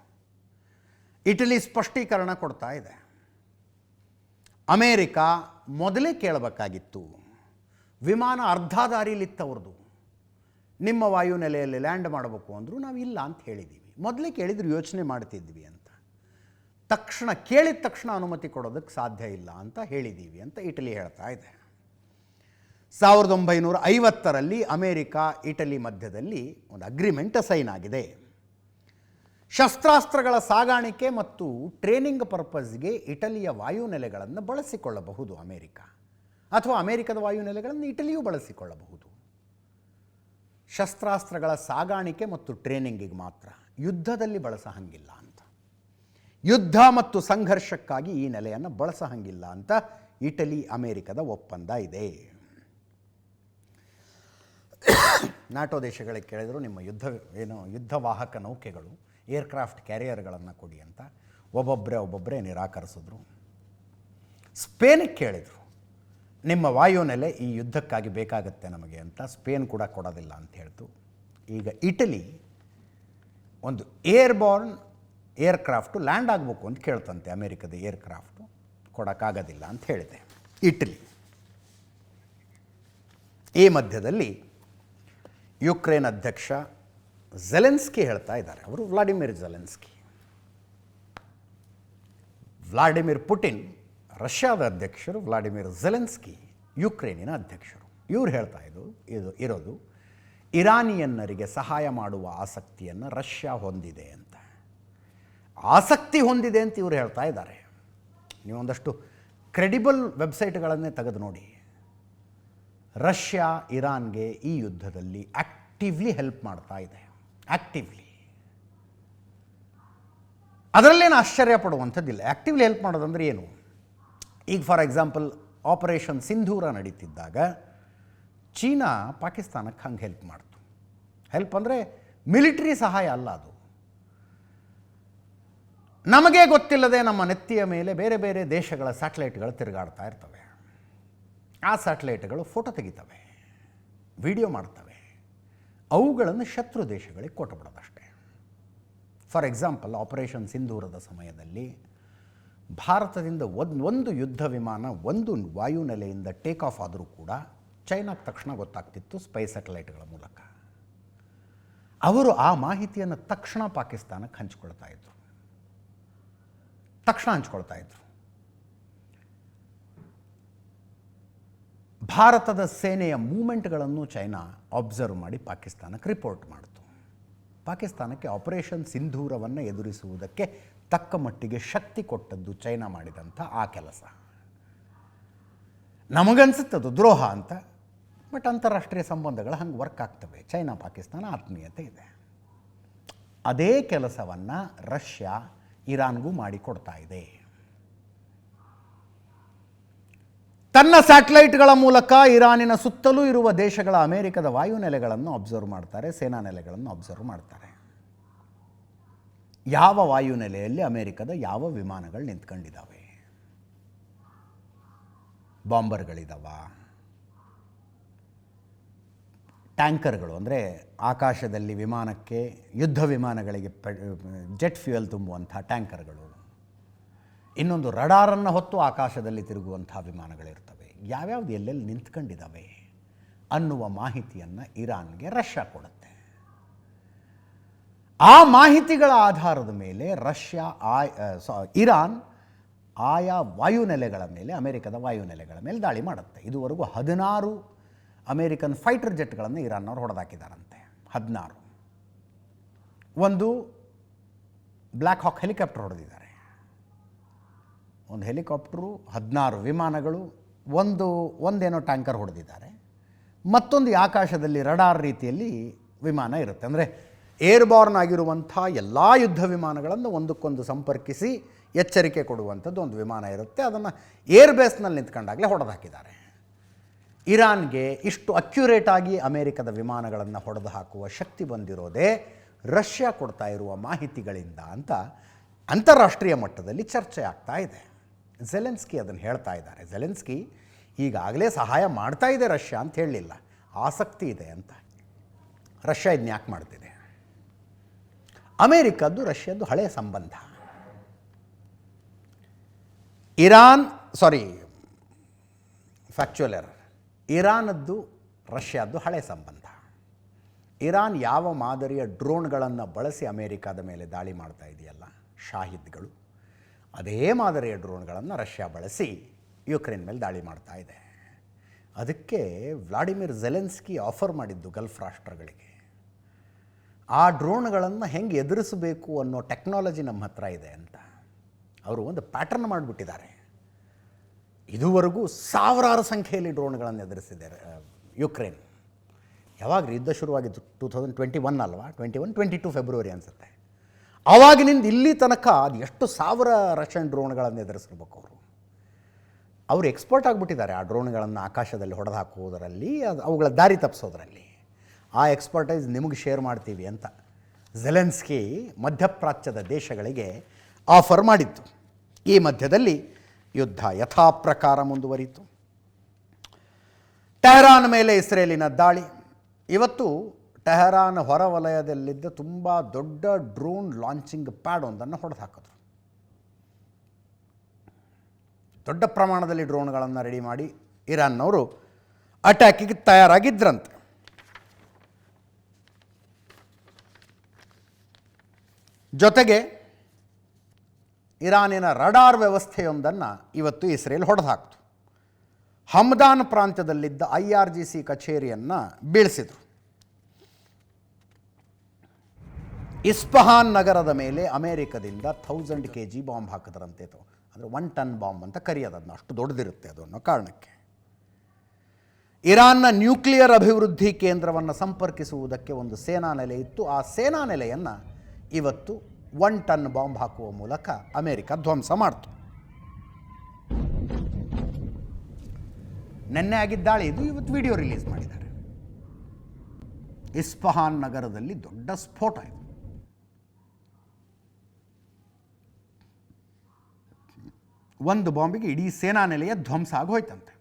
ಇಟಲಿ ಸ್ಪಷ್ಟೀಕರಣ ಕೊಡ್ತಾ ಇದೆ. ಅಮೇರಿಕ ಮೊದಲೇ ಕೇಳಬೇಕಾಗಿತ್ತು. ವಿಮಾನ ಅರ್ಧ ದಾರಿಲಿತ್ತವ್ರದ್ದು. ನಿಮ್ಮ ವಾಯುನೆಲೆಯಲ್ಲಿ ಲ್ಯಾಂಡ್ ಮಾಡಬೇಕು ಅಂದರು, ನಾವು ಇಲ್ಲ ಅಂತ ಹೇಳಿದ್ದೀವಿ. ಮೊದಲೇ ಕೇಳಿದ್ರು ಯೋಚನೆ ಮಾಡ್ತಿದ್ವಿ ಅಂತ. ಕೇಳಿದ ತಕ್ಷಣ ಅನುಮತಿ ಕೊಡೋದಕ್ಕೆ ಸಾಧ್ಯ ಇಲ್ಲ ಅಂತ ಹೇಳಿದ್ದೀವಿ ಅಂತ ಇಟಲಿ ಹೇಳ್ತಾ ಇದೆ. 1950ರಲ್ಲಿ ಅಮೇರಿಕಾ ಇಟಲಿ ಮಧ್ಯದಲ್ಲಿ ಒಂದು ಅಗ್ರಿಮೆಂಟ್ ಸೈನ್ ಆಗಿದೆ. ಶಸ್ತ್ರಾಸ್ತ್ರಗಳ ಸಾಗಾಣಿಕೆ ಮತ್ತು ಟ್ರೇನಿಂಗ್ ಪರ್ಪಸ್ಗೆ ಇಟಲಿಯ ವಾಯುನೆಲೆಗಳನ್ನು ಬಳಸಿಕೊಳ್ಳಬಹುದು ಅಮೇರಿಕ, ಅಥವಾ ಅಮೇರಿಕದ ವಾಯುನೆಲೆಗಳನ್ನು ಇಟಲಿಯೂ ಬಳಸಿಕೊಳ್ಳಬಹುದು. ಶಸ್ತ್ರಾಸ್ತ್ರಗಳ ಸಾಗಾಣಿಕೆ ಮತ್ತು ಟ್ರೇನಿಂಗಿಗೆ ಮಾತ್ರ, ಯುದ್ಧದಲ್ಲಿ ಬಳಸಹಂಗಿಲ್ಲ ಅಂತ. ಯುದ್ಧ ಮತ್ತು ಸಂಘರ್ಷಕ್ಕಾಗಿ ಈ ನೆಲೆಯನ್ನು ಬಳಸಹಂಗಿಲ್ಲ ಅಂತ ಇಟಲಿ ಅಮೇರಿಕದ ಒಪ್ಪಂದ ಇದೆ. ನಾಟೋ ದೇಶಗಳಿಗೆ ಕೇಳಿದ್ರು ನಿಮ್ಮ ಯುದ್ಧವಾಹಕ ನೌಕೆಗಳು, ಏರ್ಕ್ರಾಫ್ಟ್ ಕ್ಯಾರಿಯರ್ಗಳನ್ನು ಕೊಡಿ ಅಂತ. ಒಬ್ಬೊಬ್ಬರೇ ನಿರಾಕರಿಸಿದ್ರು. ಸ್ಪೇನಿಗೆ ಕೇಳಿದರು, ನಿಮ್ಮ ವಾಯುನೆಲೆ ಈ ಯುದ್ಧಕ್ಕಾಗಿ ಬೇಕಾಗತ್ತೆ ನಮಗೆ ಅಂತ. ಸ್ಪೇನ್ ಕೂಡ ಕೊಡೋದಿಲ್ಲ ಅಂತ ಹೇಳ್ತು. ಈಗ ಇಟಲಿ ಒಂದು ಏರ್ಬೋರ್ನ್ ಏರ್ಕ್ರಾಫ್ಟು ಲ್ಯಾಂಡ್ ಆಗಬೇಕು ಅಂತ ಕೇಳ್ತಂತೆ. ಅಮೇರಿಕದ ಏರ್ಕ್ರಾಫ್ಟು ಕೊಡೋಕ್ಕಾಗೋದಿಲ್ಲ ಅಂತ ಹೇಳಿದೆ ಇಟಲಿ. ಈ ಮಧ್ಯದಲ್ಲಿ ಯುಕ್ರೇನ್ ಅಧ್ಯಕ್ಷ ಝೆಲೆನ್ಸ್ಕಿ ಹೇಳ್ತಾ ಇದ್ದಾರೆ, ಅವರು ವ್ಲಾಡಿಮಿರ್ ಝೆಲೆನ್ಸ್ಕಿ. ವ್ಲಾಡಿಮಿರ್ ಪುಟಿನ್ ರಷ್ಯಾದ ಅಧ್ಯಕ್ಷರು, ವ್ಲಾಡಿಮಿರ್ ಝೆಲೆನ್ಸ್ಕಿ ಯುಕ್ರೇನಿನ ಅಧ್ಯಕ್ಷರು. ಇವ್ರು ಹೇಳ್ತಾ ಇರೋದು ಇರಾನಿಯನ್ನರಿಗೆ ಸಹಾಯ ಮಾಡುವ ಆಸಕ್ತಿಯನ್ನು ರಷ್ಯಾ ಹೊಂದಿದೆ ಅಂತ. ಆಸಕ್ತಿ ಹೊಂದಿದೆ ಅಂತ ಇವರು ಹೇಳ್ತಾ ಇದ್ದಾರೆ. ನೀವೊಂದಷ್ಟು ಕ್ರೆಡಿಬಲ್ ವೆಬ್ಸೈಟ್ಗಳನ್ನೇ ತೆಗೆದು ನೋಡಿ. ರಷ್ಯಾ ಇರಾನ್ಗೆ ಈ ಯುದ್ಧದಲ್ಲಿ ಆ್ಯಕ್ಟಿವ್ಲಿ ಹೆಲ್ಪ್ ಮಾಡ್ತಾ ಇದೆ. ಆ್ಯಕ್ಟಿವ್ಲಿ, ಅದರಲ್ಲೇನು ಆಶ್ಚರ್ಯ ಪಡುವಂಥದ್ದಿಲ್ಲ. ಆ್ಯಕ್ಟಿವ್ಲಿ ಹೆಲ್ಪ್ ಮಾಡೋದಂದ್ರೆ ಏನು? ಈಗ ಫಾರ್ ಎಕ್ಸಾಂಪಲ್ ಆಪರೇಷನ್ ಸಿಂಧೂರ ನಡೀತಿದ್ದಾಗ ಚೀನಾ ಪಾಕಿಸ್ತಾನಕ್ಕೆ ಹಂಗೆ ಹೆಲ್ಪ್ ಮಾಡ್ತು. ಹೆಲ್ಪ್ ಅಂದರೆ ಮಿಲಿಟರಿ ಸಹಾಯ ಅಲ್ಲ, ಅದು ನಮಗೆ ಗೊತ್ತಿಲ್ಲದೆ ನಮ್ಮ ನೆತ್ತಿಯ ಮೇಲೆ ಬೇರೆ ಬೇರೆ ದೇಶಗಳ ಸ್ಯಾಟಲೈಟ್ಗಳು ತಿರುಗಾಡ್ತಾ ಇರ್ತವೆ. ಆ ಸ್ಯಾಟಲೈಟ್ಗಳು ಫೋಟೋ ತೆಗಿತವೆ, ವಿಡಿಯೋ ಮಾಡ್ತವೆ. ಅವುಗಳನ್ನು ಶತ್ರು ದೇಶಗಳಿಗೆ ಕೊಟ್ಟುಬಿಡೋದಷ್ಟೇ. ಫಾರ್ ಎಕ್ಸಾಂಪಲ್ ಆಪರೇಷನ್ ಸಿಂಧೂರದ ಸಮಯದಲ್ಲಿ ಭಾರತದಿಂದ ಒಂದು ಯುದ್ಧ ವಿಮಾನ ಒಂದು ವಾಯುನೆಲೆಯಿಂದ ಟೇಕ್ ಆಫ್ ಆದರೂ ಕೂಡ ಚೈನಾಕ್ಕೆ ತಕ್ಷಣ ಗೊತ್ತಾಗ್ತಿತ್ತು ಸ್ಪೈ ಸ್ಯಾಟಲೈಟ್ಗಳ ಮೂಲಕ. ಅವರು ಆ ಮಾಹಿತಿಯನ್ನು ತಕ್ಷಣ ಪಾಕಿಸ್ತಾನಕ್ಕೆ ಹಂಚಿಕೊಳ್ತಾ ಇದ್ರು. ಭಾರತದ ಸೇನೆಯ ಮೂಮೆಂಟ್ಗಳನ್ನು ಚೈನಾ ಅಬ್ಸರ್ವ್ ಮಾಡಿ ಪಾಕಿಸ್ತಾನಕ್ಕೆ ರಿಪೋರ್ಟ್ ಮಾಡಿತು. ಪಾಕಿಸ್ತಾನಕ್ಕೆ ಆಪರೇಷನ್ ಸಿಂಧೂರವನ್ನು ಎದುರಿಸುವುದಕ್ಕೆ ತಕ್ಕ ಮಟ್ಟಿಗೆ ಶಕ್ತಿ ಕೊಟ್ಟದ್ದು ಚೈನಾ ಮಾಡಿದಂಥ ಆ ಕೆಲಸ. ನಮಗನ್ಸುತ್ತದು ದ್ರೋಹ ಅಂತ, ಬಟ್ ಅಂತಾರಾಷ್ಟ್ರೀಯ ಸಂಬಂಧಗಳು ಹಂಗೆ ವರ್ಕ್ ಆಗ್ತವೆ. ಚೈನಾ ಪಾಕಿಸ್ತಾನ ಆತ್ಮೀಯತೆ ಇದೆ. ಅದೇ ಕೆಲಸವನ್ನು ರಷ್ಯಾ ಇರಾನ್ಗೂ ಮಾಡಿಕೊಡ್ತಾ ಇದೆ. ತನ್ನ ಸ್ಯಾಟಲೈಟ್ಗಳ ಮೂಲಕ ಇರಾನಿನ ಸುತ್ತಲೂ ಇರುವ ದೇಶಗಳ ಅಮೆರಿಕದ ವಾಯುನೆಲೆಗಳನ್ನು ಅಬ್ಸರ್ವ್ ಮಾಡ್ತಾರೆ, ಸೇನಾ ನೆಲೆಗಳನ್ನು ಅಬ್ಸರ್ವ್ ಮಾಡ್ತಾರೆ. ಯಾವ ವಾಯುನೆಲೆಯಲ್ಲಿ ಅಮೆರಿಕದ ಯಾವ ವಿಮಾನಗಳು ನಿಂತ್ಕೊಂಡಿದ್ದಾವೆ, ಬಾಂಬರ್ಗಳಿದ್ದಾವ, ಟ್ಯಾಂಕರ್ಗಳು ಅಂದರೆ ಆಕಾಶದಲ್ಲಿ ವಿಮಾನಕ್ಕೆ, ಯುದ್ಧ ವಿಮಾನಗಳಿಗೆ ಜೆಟ್ ಫ್ಯೂಯಲ್ ತುಂಬುವಂಥ ಟ್ಯಾಂಕರ್ಗಳು, ಇನ್ನೊಂದು ರಡಾರನ್ನು ಹೊತ್ತು ಆಕಾಶದಲ್ಲಿ ತಿರುಗುವಂಥ ವಿಮಾನಗಳಿರ್ತವೆ. ಯಾವ್ಯಾವುದು ಎಲ್ಲೆಲ್ಲಿ ನಿಂತ್ಕೊಂಡಿದ್ದಾವೆ ಅನ್ನುವ ಮಾಹಿತಿಯನ್ನು ಇರಾನ್ಗೆ ರಷ್ಯಾ ಕೊಡುತ್ತೆ. ಆ ಮಾಹಿತಿಗಳ ಆಧಾರದ ಮೇಲೆ ಇರಾನ್ ಆಯಾ ವಾಯುನೆಲೆಗಳ ಮೇಲೆ, ಅಮೆರಿಕದ ವಾಯುನೆಲೆಗಳ ಮೇಲೆ ದಾಳಿ ಮಾಡುತ್ತೆ. ಇದುವರೆಗೂ 16 ಅಮೇರಿಕನ್ ಫೈಟರ್ ಜೆಟ್ಗಳನ್ನು ಇರಾನ್ನವ್ರು ಹೊಡೆದಾಕಿದ್ದಾರಂತೆ. 16. ಒಂದು ಬ್ಲ್ಯಾಕ್ ಹಾಕ್ ಹೆಲಿಕಾಪ್ಟರ್ ಹೊಡೆದಿದ್ದಾರೆ. ಒಂದು ಹೆಲಿಕಾಪ್ಟರು, 16 ವಿಮಾನಗಳು, ಒಂದೇನೋ ಟ್ಯಾಂಕರ್ ಹೊಡೆದಿದ್ದಾರೆ. ಮತ್ತೊಂದು ಆಕಾಶದಲ್ಲಿ ರಡಾರ್ ರೀತಿಯಲ್ಲಿ ವಿಮಾನ ಇರುತ್ತೆ. ಅಂದರೆ ಏರ್ಬಾರ್ನ್ ಆಗಿರುವಂಥ ಎಲ್ಲ ಯುದ್ಧ ವಿಮಾನಗಳನ್ನು ಒಂದಕ್ಕೊಂದು ಸಂಪರ್ಕಿಸಿ ಎಚ್ಚರಿಕೆ ಕೊಡುವಂಥದ್ದು ಒಂದು ವಿಮಾನ ಇರುತ್ತೆ. ಅದನ್ನು ಏರ್ಬೇಸ್ನಲ್ಲಿ ನಿಂತ್ಕೊಂಡಾಗಲೇ ಹೊಡೆದು ಹಾಕಿದ್ದಾರೆ. ಇರಾನ್ಗೆ ಇಷ್ಟು ಅಕ್ಯುರೇಟಾಗಿ ಅಮೇರಿಕದ ವಿಮಾನಗಳನ್ನು ಹೊಡೆದು ಹಾಕುವ ಶಕ್ತಿ ಬಂದಿರೋದೇ ರಷ್ಯಾ ಕೊಡ್ತಾ ಇರುವ ಮಾಹಿತಿಗಳಿಂದ ಅಂತ ಅಂತಾರಾಷ್ಟ್ರೀಯ ಮಟ್ಟದಲ್ಲಿ ಚರ್ಚೆ ಆಗ್ತಾ ಇದೆ. ಝೆಲೆನ್ಸ್ಕಿ ಅದನ್ನು ಹೇಳ್ತಾ ಇದ್ದಾರೆ. ಝೆಲೆನ್ಸ್ಕಿ ಈಗಾಗಲೇ ಸಹಾಯ ಮಾಡ್ತಾ ಇದೆ ರಷ್ಯಾ ಅಂತ ಹೇಳಲಿಲ್ಲ, ಆಸಕ್ತಿ ಇದೆ ಅಂತ. ರಷ್ಯಾ ಇದನ್ನ ಯಾಕೆ ಮಾಡ್ತಿದೆ? ಅಮೇರಿಕದ್ದು ರಷ್ಯಾದ್ದು ಹಳೆಯ ಸಂಬಂಧ. Factual error. ಇರಾನದ್ದು ರಷ್ಯಾದ್ದು ಹಳೆಯ ಸಂಬಂಧ. ಇರಾನ್ ಯಾವ ಮಾದರಿಯ ಡ್ರೋನ್ಗಳನ್ನು ಬಳಸಿ ಅಮೇರಿಕಾದ ಮೇಲೆ ದಾಳಿ ಮಾಡ್ತಾ ಇದೆಯಲ್ಲ, ಶಾಹಿದ್ಗಳು, ಅದೇ ಮಾದರಿಯ ಡ್ರೋನ್ಗಳನ್ನು ರಷ್ಯಾ ಬಳಸಿ ಯುಕ್ರೇನ್ ಮೇಲೆ ದಾಳಿ ಮಾಡ್ತಾ ಇದೆ. ಅದಕ್ಕೆ ವ್ಲಾಡಿಮಿರ್ ಝೆಲೆನ್ಸ್ಕಿ ಆಫರ್ ಮಾಡಿದ್ದು ಗಲ್ಫ್ ರಾಷ್ಟ್ರಗಳಿಗೆ, ಆ ಡ್ರೋನ್ಗಳನ್ನು ಹೆಂಗೆ ಎದುರಿಸಬೇಕು ಅನ್ನೋ ಟೆಕ್ನಾಲಜಿ ನಮ್ಮ ಹತ್ರ ಇದೆ ಅಂತ. ಅವರು ಒಂದು ಪ್ಯಾಟರ್ನ್ ಮಾಡಿಬಿಟ್ಟಿದ್ದಾರೆ. ಇದುವರೆಗೂ ಸಾವಿರಾರು ಸಂಖ್ಯೆಯಲ್ಲಿ ಡ್ರೋನ್ಗಳನ್ನು ಎದುರಿಸಿದ್ದಾರೆ ಯುಕ್ರೇನ್. ಯಾವಾಗ ಯುದ್ಧ ಶುರುವಾಗಿದ್ದು 2021 ಅಲ್ವಾ, 22 ಫೆಬ್ರವರಿ ಅನಿಸುತ್ತೆ. ಆವಾಗಿನಿಂದ ಇಲ್ಲಿ ತನಕ ಅದು ಎಷ್ಟು ಸಾವಿರ ರಷ್ಯನ್ ಡ್ರೋನ್ಗಳನ್ನು ಎದುರಿಸಿರ್ಬೇಕು ಅವರು ಎಕ್ಸ್ಪರ್ಟ್ ಆಗಿಬಿಟ್ಟಿದ್ದಾರೆ ಆ ಡ್ರೋನ್ಗಳನ್ನು ಆಕಾಶದಲ್ಲಿ ಹೊಡೆದು ಹಾಕುವುದರಲ್ಲಿ, ಅವುಗಳ ದಾರಿ ತಪ್ಪಿಸೋದ್ರಲ್ಲಿ. ಆ ಎಕ್ಸ್ಪರ್ಟೈಸ್ ನಿಮಗೆ ಶೇರ್ ಮಾಡ್ತೀವಿ ಅಂತ ಝೆಲೆನ್ಸ್ಕಿ ಮಧ್ಯಪ್ರಾಚ್ಯದ ದೇಶಗಳಿಗೆ ಆಫರ್ ಮಾಡಿತ್ತು. ಈ ಮಧ್ಯದಲ್ಲಿ ಯುದ್ಧ ಯಥಾಪ್ರಕಾರ ಮುಂದುವರಿಯಿತು. ಟೆಹರಾನ್ ಮೇಲೆ ಇಸ್ರೇಲಿನ ದಾಳಿ. ಇವತ್ತು ಟೆಹರಾನ್ ಹೊರವಲಯದಲ್ಲಿದ್ದ ತುಂಬ ದೊಡ್ಡ ಡ್ರೋನ್ ಲಾಂಚಿಂಗ್ ಪ್ಯಾಡ್ ಒಂದನ್ನು ಹೊಡೆದು ಹಾಕಿದ್ರು. ದೊಡ್ಡ ಪ್ರಮಾಣದಲ್ಲಿ ಡ್ರೋನ್ಗಳನ್ನು ರೆಡಿ ಮಾಡಿ ಇರಾನ್ನವರು ಅಟ್ಯಾಕಿಗೆ ತಯಾರಾಗಿದ್ದರಂತೆ. ಜೊತೆಗೆ ಇರಾನಿನ ರಡಾರ್ ವ್ಯವಸ್ಥೆಯೊಂದನ್ನು ಇವತ್ತು ಇಸ್ರೇಲ್ ಹೊಡೆದು ಹಾಕ್ತು. ಹಮ್ದಾನ್ ಪ್ರಾಂತ್ಯದಲ್ಲಿದ್ದ IRGC ಕಚೇರಿಯನ್ನು ಬೀಳಿಸಿದರು. ಇಸ್ಫಹಾನ್ ನಗರದ ಮೇಲೆ ಅಮೇರಿಕದಿಂದ 1000 kg ಬಾಂಬ್ ಹಾಕಿದ್ರಂತೆ. ಅಂದರೆ 1 ಟನ್ ಬಾಂಬ್ ಅಂತ ಕರೆಯೋದನ್ನು, ಅಷ್ಟು ದೊಡ್ಡದಿರುತ್ತೆ ಅದು ಅನ್ನೋ ಕಾರಣಕ್ಕೆ. ಇರಾನ್ನ ನ್ಯೂಕ್ಲಿಯರ್ ಅಭಿವೃದ್ಧಿ ಕೇಂದ್ರವನ್ನು ಸಂಪರ್ಕಿಸುವುದಕ್ಕೆ ಒಂದು ಸೇನಾ ನೆಲೆ ಇತ್ತು. ಆ ಸೇನಾ ನೆಲೆಯನ್ನು ಇವತ್ತು 1 ಟನ್ ಬಾಂಬ್ ಹಾಕುವ ಮೂಲಕ ಅಮೇರಿಕ ಧ್ವಂಸ ಮಾಡಿತು. ನೆನ್ನೆ ಆಗಿದ್ದ ದಾಳಿ ಇದು. ಇವತ್ತು ವಿಡಿಯೋ ರಿಲೀಸ್ ಮಾಡಿದ್ದಾರೆ. ಇಸ್ಫಹಾನ್ ನಗರದಲ್ಲಿ ದೊಡ್ಡ ಸ್ಫೋಟ ಇದು. ಒಂದು ಬಾಂಬಿಗೆ ಇಡೀ ಸೇನಾ ನೆಲೆಯ ಧ್ವಂಸ ಆಗೋಯ್ತಂತೆ.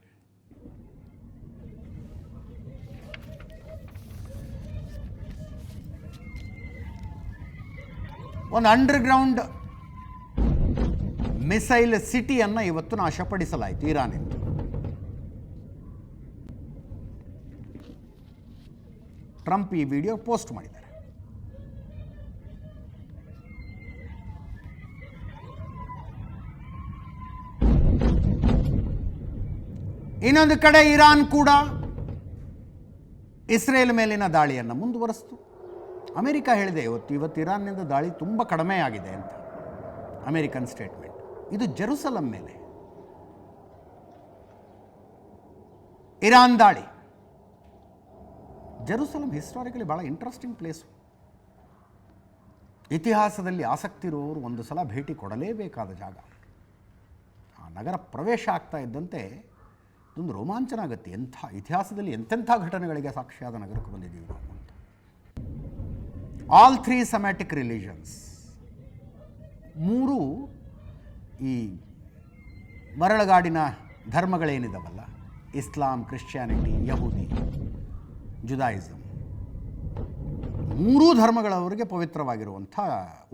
ಒಂದು ಅಂಡರ್ಗ್ರೌಂಡ್ ಮಿಸೈಲ್ ಸಿಟಿಯನ್ನು ಇವತ್ತು ನಾಶಪಡಿಸಲಾಯಿತು ಇರಾನಿಂದ. ಟ್ರಂಪ್ ಈ ವಿಡಿಯೋ ಪೋಸ್ಟ್ ಮಾಡಿದ್ದಾರೆ. ಇನ್ನೊಂದು ಕಡೆ ಇರಾನ್ ಕೂಡ ಇಸ್ರೇಲ್ ಮೇಲಿನ ದಾಳಿಯನ್ನು ಮುಂದುವರಿಸಿತು. ಅಮೆರಿಕ ಹೇಳಿದೆ ಇವತ್ತು ಇರಾನ್ನಿಂದ ದಾಳಿ ತುಂಬ ಕಡಿಮೆ ಆಗಿದೆ ಅಂತ. American statement. ಇದು ಜೆರುಸಲಂ ಮೇಲೆ ಇರಾನ್ ದಾಳಿ. ಜೆರುಸಲಂ ಹಿಸ್ಟಾರಿಕಲಿ ಭಾಳ ಇಂಟ್ರೆಸ್ಟಿಂಗ್ ಪ್ಲೇಸು. ಇತಿಹಾಸದಲ್ಲಿ ಆಸಕ್ತಿ ಇರುವವರು ಒಂದು ಸಲ ಭೇಟಿ ಕೊಡಲೇಬೇಕಾದ ಜಾಗ. ಆ ನಗರ ಪ್ರವೇಶ ಆಗ್ತಾ ಇದ್ದಂತೆ ಇದೊಂದು ರೋಮಾಂಚನ ಆಗುತ್ತೆ. ಎಂಥ ಇತಿಹಾಸದಲ್ಲಿ ಎಂತೆಂಥ ಘಟನೆಗಳಿಗೆ ಸಾಕ್ಷಿಯಾದ ನಗರಕ್ಕೆ ಬಂದಿದ್ದೀವಿ ನಾವು ಅಂತ. ಆಲ್ 3 ಸೆಮ್ಯಾಟಿಕ್ ರಿಲಿಜನ್ಸ್, 3 ಈ ಮರಳುಗಾಡಿನ ಧರ್ಮಗಳೇನಿದಾವಲ್ಲ, ಇಸ್ಲಾಂ, ಕ್ರಿಶ್ಚಿಯಾನಿಟಿ, ಯಹೂದಿ, ಜುದಾಯಿಸಮ್, 3 ಧರ್ಮಗಳವರಿಗೆ ಪವಿತ್ರವಾಗಿರುವಂಥ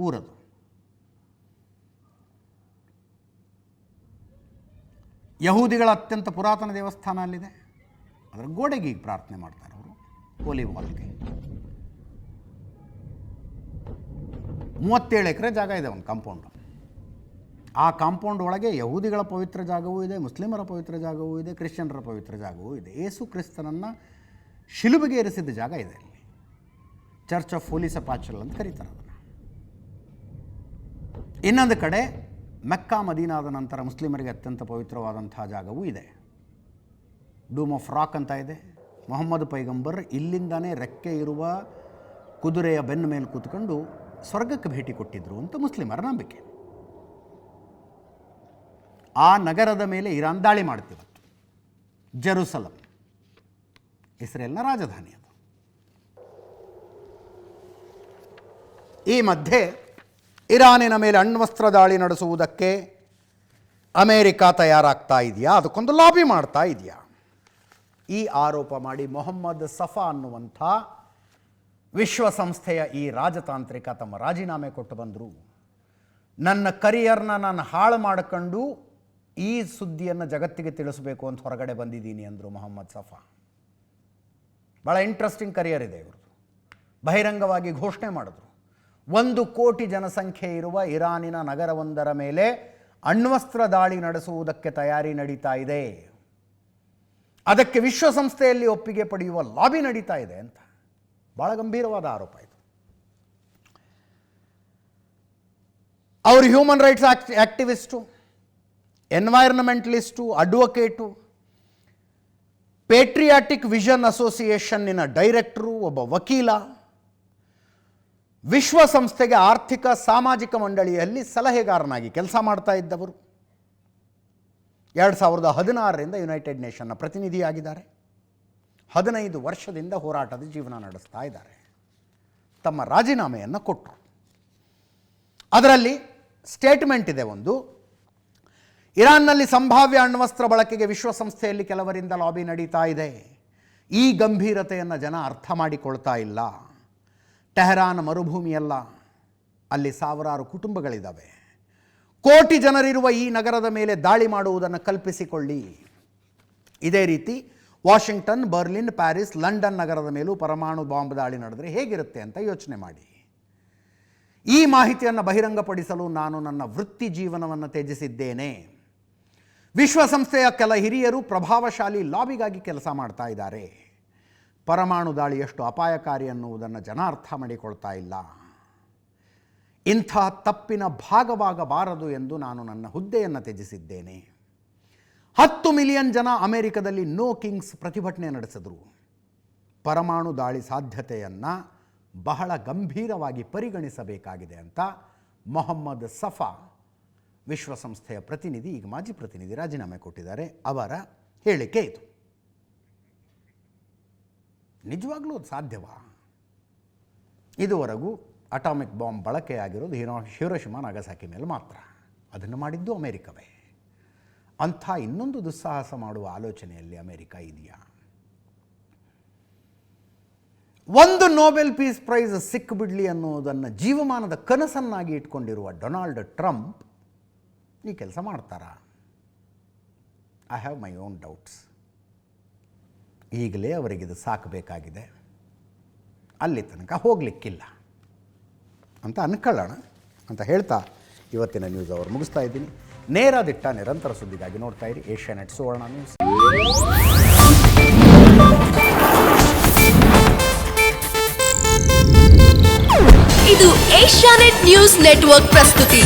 ಊರದು. ಯಹೂದಿಗಳ ಅತ್ಯಂತ ಪುರಾತನ ದೇವಸ್ಥಾನ ಅಲ್ಲಿದೆ. ಅದರ ಗೋಡೆಗೆ ಈಗ ಪ್ರಾರ್ಥನೆ ಮಾಡ್ತಾರೆ ಅವರು, ಹೋಲಿ ವಾಲ್ಗೆ. 37 ಎಕರೆ ಜಾಗ ಇದೆ ಒಂದು ಕಾಂಪೌಂಡು. ಆ ಕಾಂಪೌಂಡ್ ಒಳಗೆ ಯಹೂದಿಗಳ ಪವಿತ್ರ ಜಾಗವೂ ಇದೆ, ಮುಸ್ಲಿಮರ ಪವಿತ್ರ ಜಾಗವೂ ಇದೆ, ಕ್ರಿಶ್ಚಿಯನ್ರ ಪವಿತ್ರ ಜಾಗವೂ ಇದೆ. ಯೇಸು ಕ್ರಿಸ್ತನನ್ನು ಶಿಲುಬೆಗೆ ಏರಿಸಿದ ಜಾಗ ಇದೆ ಅಲ್ಲಿ. ಚರ್ಚ್ ಆಫ್ ಹೋಲಿ ಸೆಪಾಚಲ್ ಅಂತ ಕರೀತಾರೆ ಅದನ್ನು. ಇನ್ನೊಂದು ಕಡೆ ಮೆಕ್ಕಾ ಮದೀನಾದ ನಂತರ ಮುಸ್ಲಿಮರಿಗೆ ಅತ್ಯಂತ ಪವಿತ್ರವಾದಂಥ ಜಾಗವೂ ಇದೆ. ಡೂಮ್ ಆಫ್ ರಾಕ್ ಅಂತ ಇದೆ. ಮೊಹಮ್ಮದ್ ಪೈಗಂಬರ್ ಇಲ್ಲಿಂದಾನೇ ರೆಕ್ಕೆ ಇರುವ ಕುದುರೆಯ ಬೆನ್ನ ಮೇಲೆ ಕೂತ್ಕೊಂಡು ಸ್ವರ್ಗಕ್ಕೆ ಭೇಟಿ ಕೊಟ್ಟಿದ್ದರು ಅಂತ ಮುಸ್ಲಿಮರ ನಂಬಿಕೆ. ಆ ನಗರದ ಮೇಲೆ ಇರಾನ್ ದಾಳಿ ಮಾಡ್ತಿವತ್ತು. ಜೆರುಸಲಂ ಇಸ್ರೇಲ್ನ ರಾಜಧಾನಿ ಅದು. ಈ ಮಧ್ಯೆ ಇರಾನಿನ ಮೇಲೆ ಅಣ್ವಸ್ತ್ರ ದಾಳಿ ನಡೆಸುವುದಕ್ಕೆ ಅಮೇರಿಕ ತಯಾರಾಗ್ತಾ ಇದೆಯಾ, ಅದಕ್ಕೊಂದು ಲಾಬಿ ಮಾಡ್ತಾ ಇದೆಯಾ, ಈ ಆರೋಪ ಮಾಡಿ ಮೊಹಮ್ಮದ್ ಸಫಾ ಅನ್ನುವಂಥ ವಿಶ್ವಸಂಸ್ಥೆಯ ಈ ರಾಜತಾಂತ್ರಿಕ ತಮ್ಮ ರಾಜೀನಾಮೆ ಕೊಟ್ಟು ಬಂದರು. ನನ್ನ ಕರಿಯರ್ನ ನಾನು ಹಾಳು ಮಾಡಿಕೊಂಡು ಈ ಸುದ್ದಿಯನ್ನು ಜಗತ್ತಿಗೆ ತಿಳಿಸಬೇಕು ಅಂತ ಹೊರಗಡೆ ಬಂದಿದ್ದೀನಿ ಅಂದರು ಮೊಹಮ್ಮದ್ ಸಫಾ. ಭಾಳ ಇಂಟ್ರೆಸ್ಟಿಂಗ್ ಕರಿಯರ್ ಇದೆ ಇವ್ರದ್ದು. ಬಹಿರಂಗವಾಗಿ ಘೋಷಣೆ ಮಾಡಿದ್ರು, 1 ಕೋಟಿ ಜನಸಂಖ್ಯೆ ಇರುವ ಇರಾನಿನ ನಗರವೊಂದರ ಮೇಲೆ ಅಣ್ವಸ್ತ್ರ ದಾಳಿ ನಡೆಸುವುದಕ್ಕೆ ತಯಾರಿ ನಡೀತಾ ಇದೆ. ಅದಕ್ಕೆ ವಿಶ್ವಸಂಸ್ಥೆಯಲ್ಲಿ ಒಪ್ಪಿಗೆ ಪಡೆಯುವ ಲಾಬಿ ನಡೀತಾ ಇದೆ ಅಂತ ಭಾಳ ಗಂಭೀರವಾದ ಆರೋಪ ಇದು. ಅವರು human rights activist, environmentalist, advocate, patriotic vision ಅಸೋಸಿಯೇಷನ್ನಿನ ಡೈರೆಕ್ಟರು, ಒಬ್ಬ ವಕೀಲ, ವಿಶ್ವಸಂಸ್ಥೆಗೆ ಆರ್ಥಿಕ ಸಾಮಾಜಿಕ ಮಂಡಳಿಯಲ್ಲಿ ಸಲಹೆಗಾರನಾಗಿ ಕೆಲಸ ಮಾಡ್ತಾ ಇದ್ದವರು. 2016ರಿಂದ ಯುನೈಟೆಡ್ ನೇಷನ್ನ ಪ್ರತಿನಿಧಿಯಾಗಿದ್ದಾರೆ. 15 ವರ್ಷದಿಂದ ಹೋರಾಟದ ಜೀವನ ನಡೆಸ್ತಾ ಇದ್ದಾರೆ. ತಮ್ಮ ರಾಜೀನಾಮೆಯನ್ನು ಕೊಟ್ಟರು. ಅದರಲ್ಲಿ ಸ್ಟೇಟ್ಮೆಂಟ್ ಇದೆ ಒಂದು, ಇರಾನ್ನಲ್ಲಿ ಸಂಭಾವ್ಯ ಅಣ್ವಸ್ತ್ರ ಬಳಕೆಗೆ ವಿಶ್ವಸಂಸ್ಥೆಯಲ್ಲಿ ಕೆಲವರಿಂದ ಲಾಬಿ ನಡೀತಾ ಇದೆ. ಈ ಗಂಭೀರತೆಯನ್ನು ಜನ ಅರ್ಥ ಮಾಡಿಕೊಳ್ತಾ ಇಲ್ಲ. ಟೆಹರಾನ್ ಮರುಭೂಮಿಯಲ್ಲ, ಅಲ್ಲಿ ಸಾವಿರಾರು ಕುಟುಂಬಗಳಿದ್ದಾವೆ. ಕೋಟಿ ಜನರಿರುವ ಈ ನಗರದ ಮೇಲೆ ದಾಳಿ ಮಾಡುವುದನ್ನು ಕಲ್ಪಿಸಿಕೊಳ್ಳಿ. ಇದೇ ರೀತಿ ವಾಷಿಂಗ್ಟನ್, ಬರ್ಲಿನ್, ಪ್ಯಾರಿಸ್, ಲಂಡನ್ ನಗರದ ಮೇಲೂ ಪರಮಾಣು ಬಾಂಬ್ ದಾಳಿ ನಡೆದರೆ ಹೇಗಿರುತ್ತೆ ಅಂತ ಯೋಚನೆ ಮಾಡಿ. ಈ ಮಾಹಿತಿಯನ್ನು ಬಹಿರಂಗಪಡಿಸಲು ನಾನು ನನ್ನ ವೃತ್ತಿ ಜೀವನವನ್ನು ತ್ಯಜಿಸಿದ್ದೇನೆ. ವಿಶ್ವಸಂಸ್ಥೆಯ ಕೆಲ ಹಿರಿಯರು ಪ್ರಭಾವಶಾಲಿ ಲಾಬಿಗಾಗಿ ಕೆಲಸ ಮಾಡ್ತಾ ಇದ್ದಾರೆ. ಪರಮಾಣು ದಾಳಿ ಎಷ್ಟು ಅಪಾಯಕಾರಿ ಅನ್ನುವುದನ್ನು ಜನ ಅರ್ಥ ಮಾಡಿಕೊಳ್ತಾ ಇಲ್ಲ. ಇಂಥ ತಪ್ಪಿನ ಭಾಗವಾಗಬಾರದು ಎಂದು ನಾನು ನನ್ನ ಹುದ್ದೆಯನ್ನು ತ್ಯಜಿಸಿದ್ದೇನೆ. 10 ಮಿಲಿಯನ್ ಜನ ಅಮೆರಿಕದಲ್ಲಿ ನೋ ಕಿಂಗ್ಸ್ ಪ್ರತಿಭಟನೆ ನಡೆಸಿದರು. ಪರಮಾಣು ದಾಳಿ ಸಾಧ್ಯತೆಯನ್ನು ಬಹಳ ಗಂಭೀರವಾಗಿ ಪರಿಗಣಿಸಬೇಕಾಗಿದೆ ಅಂತ ಮೊಹಮ್ಮದ್ ಸಫಾ, ವಿಶ್ವಸಂಸ್ಥೆಯ ಪ್ರತಿನಿಧಿ, ಈಗ ಮಾಜಿ ಪ್ರತಿನಿಧಿ, ರಾಜೀನಾಮೆ ಕೊಟ್ಟಿದ್ದಾರೆ. ಅವರ ಹೇಳಿಕೆ ಇದು. ನಿಜವಾಗ್ಲೂ ಅದು ಸಾಧ್ಯವಾ? ಇದುವರೆಗೂ ಅಟಾಮಿಕ್ ಬಾಂಬ್ ಬಳಕೆಯಾಗಿರೋದು ಹಿರೋಶಿಮಾ ನಾಗಸಾಕಿ ಮೇಲೆ ಮಾತ್ರ. ಅದನ್ನು ಮಾಡಿದ್ದು ಅಮೇರಿಕವೇ. ಅಂಥ ಇನ್ನೊಂದು ದುಸ್ಸಾಹಸ ಮಾಡುವ ಆಲೋಚನೆಯಲ್ಲಿ ಅಮೇರಿಕ ಇದೆಯಾ? ಒಂದು ನೊಬೆಲ್ ಪೀಸ್ ಪ್ರೈಸ್ ಸಿಕ್ಕಿಬಿಡಲಿ ಅನ್ನೋದನ್ನು ಜೀವಮಾನದ ಕನಸನ್ನಾಗಿ ಇಟ್ಕೊಂಡಿರುವ ಡೊನಾಲ್ಡ್ ಟ್ರಂಪ್ ಈ ಕೆಲಸ ಮಾಡ್ತಾರಾ? I have my own doubts. ಈಗಲೇ ಅವರಿಗಿದು ಸಾಕಬೇಕಾಗಿದೆ, ಅಲ್ಲಿ ತನಕ ಹೋಗಲಿಕ್ಕಿಲ್ಲ ಅಂತ ಅನ್ಕೊಳ್ಳೋಣ ಅಂತ ಹೇಳ್ತಾ ಇವತ್ತಿನ ನ್ಯೂಸ್ ಅವರು ಮುಗಿಸ್ತಾ ಇದ್ದೀನಿ. ನೇರ ದಿಟ್ಟ ನಿರಂತರ ಸುದ್ದಿಗಾಗಿ ನೋಡ್ತಾ ಇರಿ ಏಷ್ಯಾನೆಟ್ ಸುವರ್ಣ ನ್ಯೂಸ್. ಇದು ಏಷ್ಯಾನೆಟ್ ನ್ಯೂಸ್ ನೆಟ್ವರ್ಕ್ ಪ್ರಸ್ತುತಿ.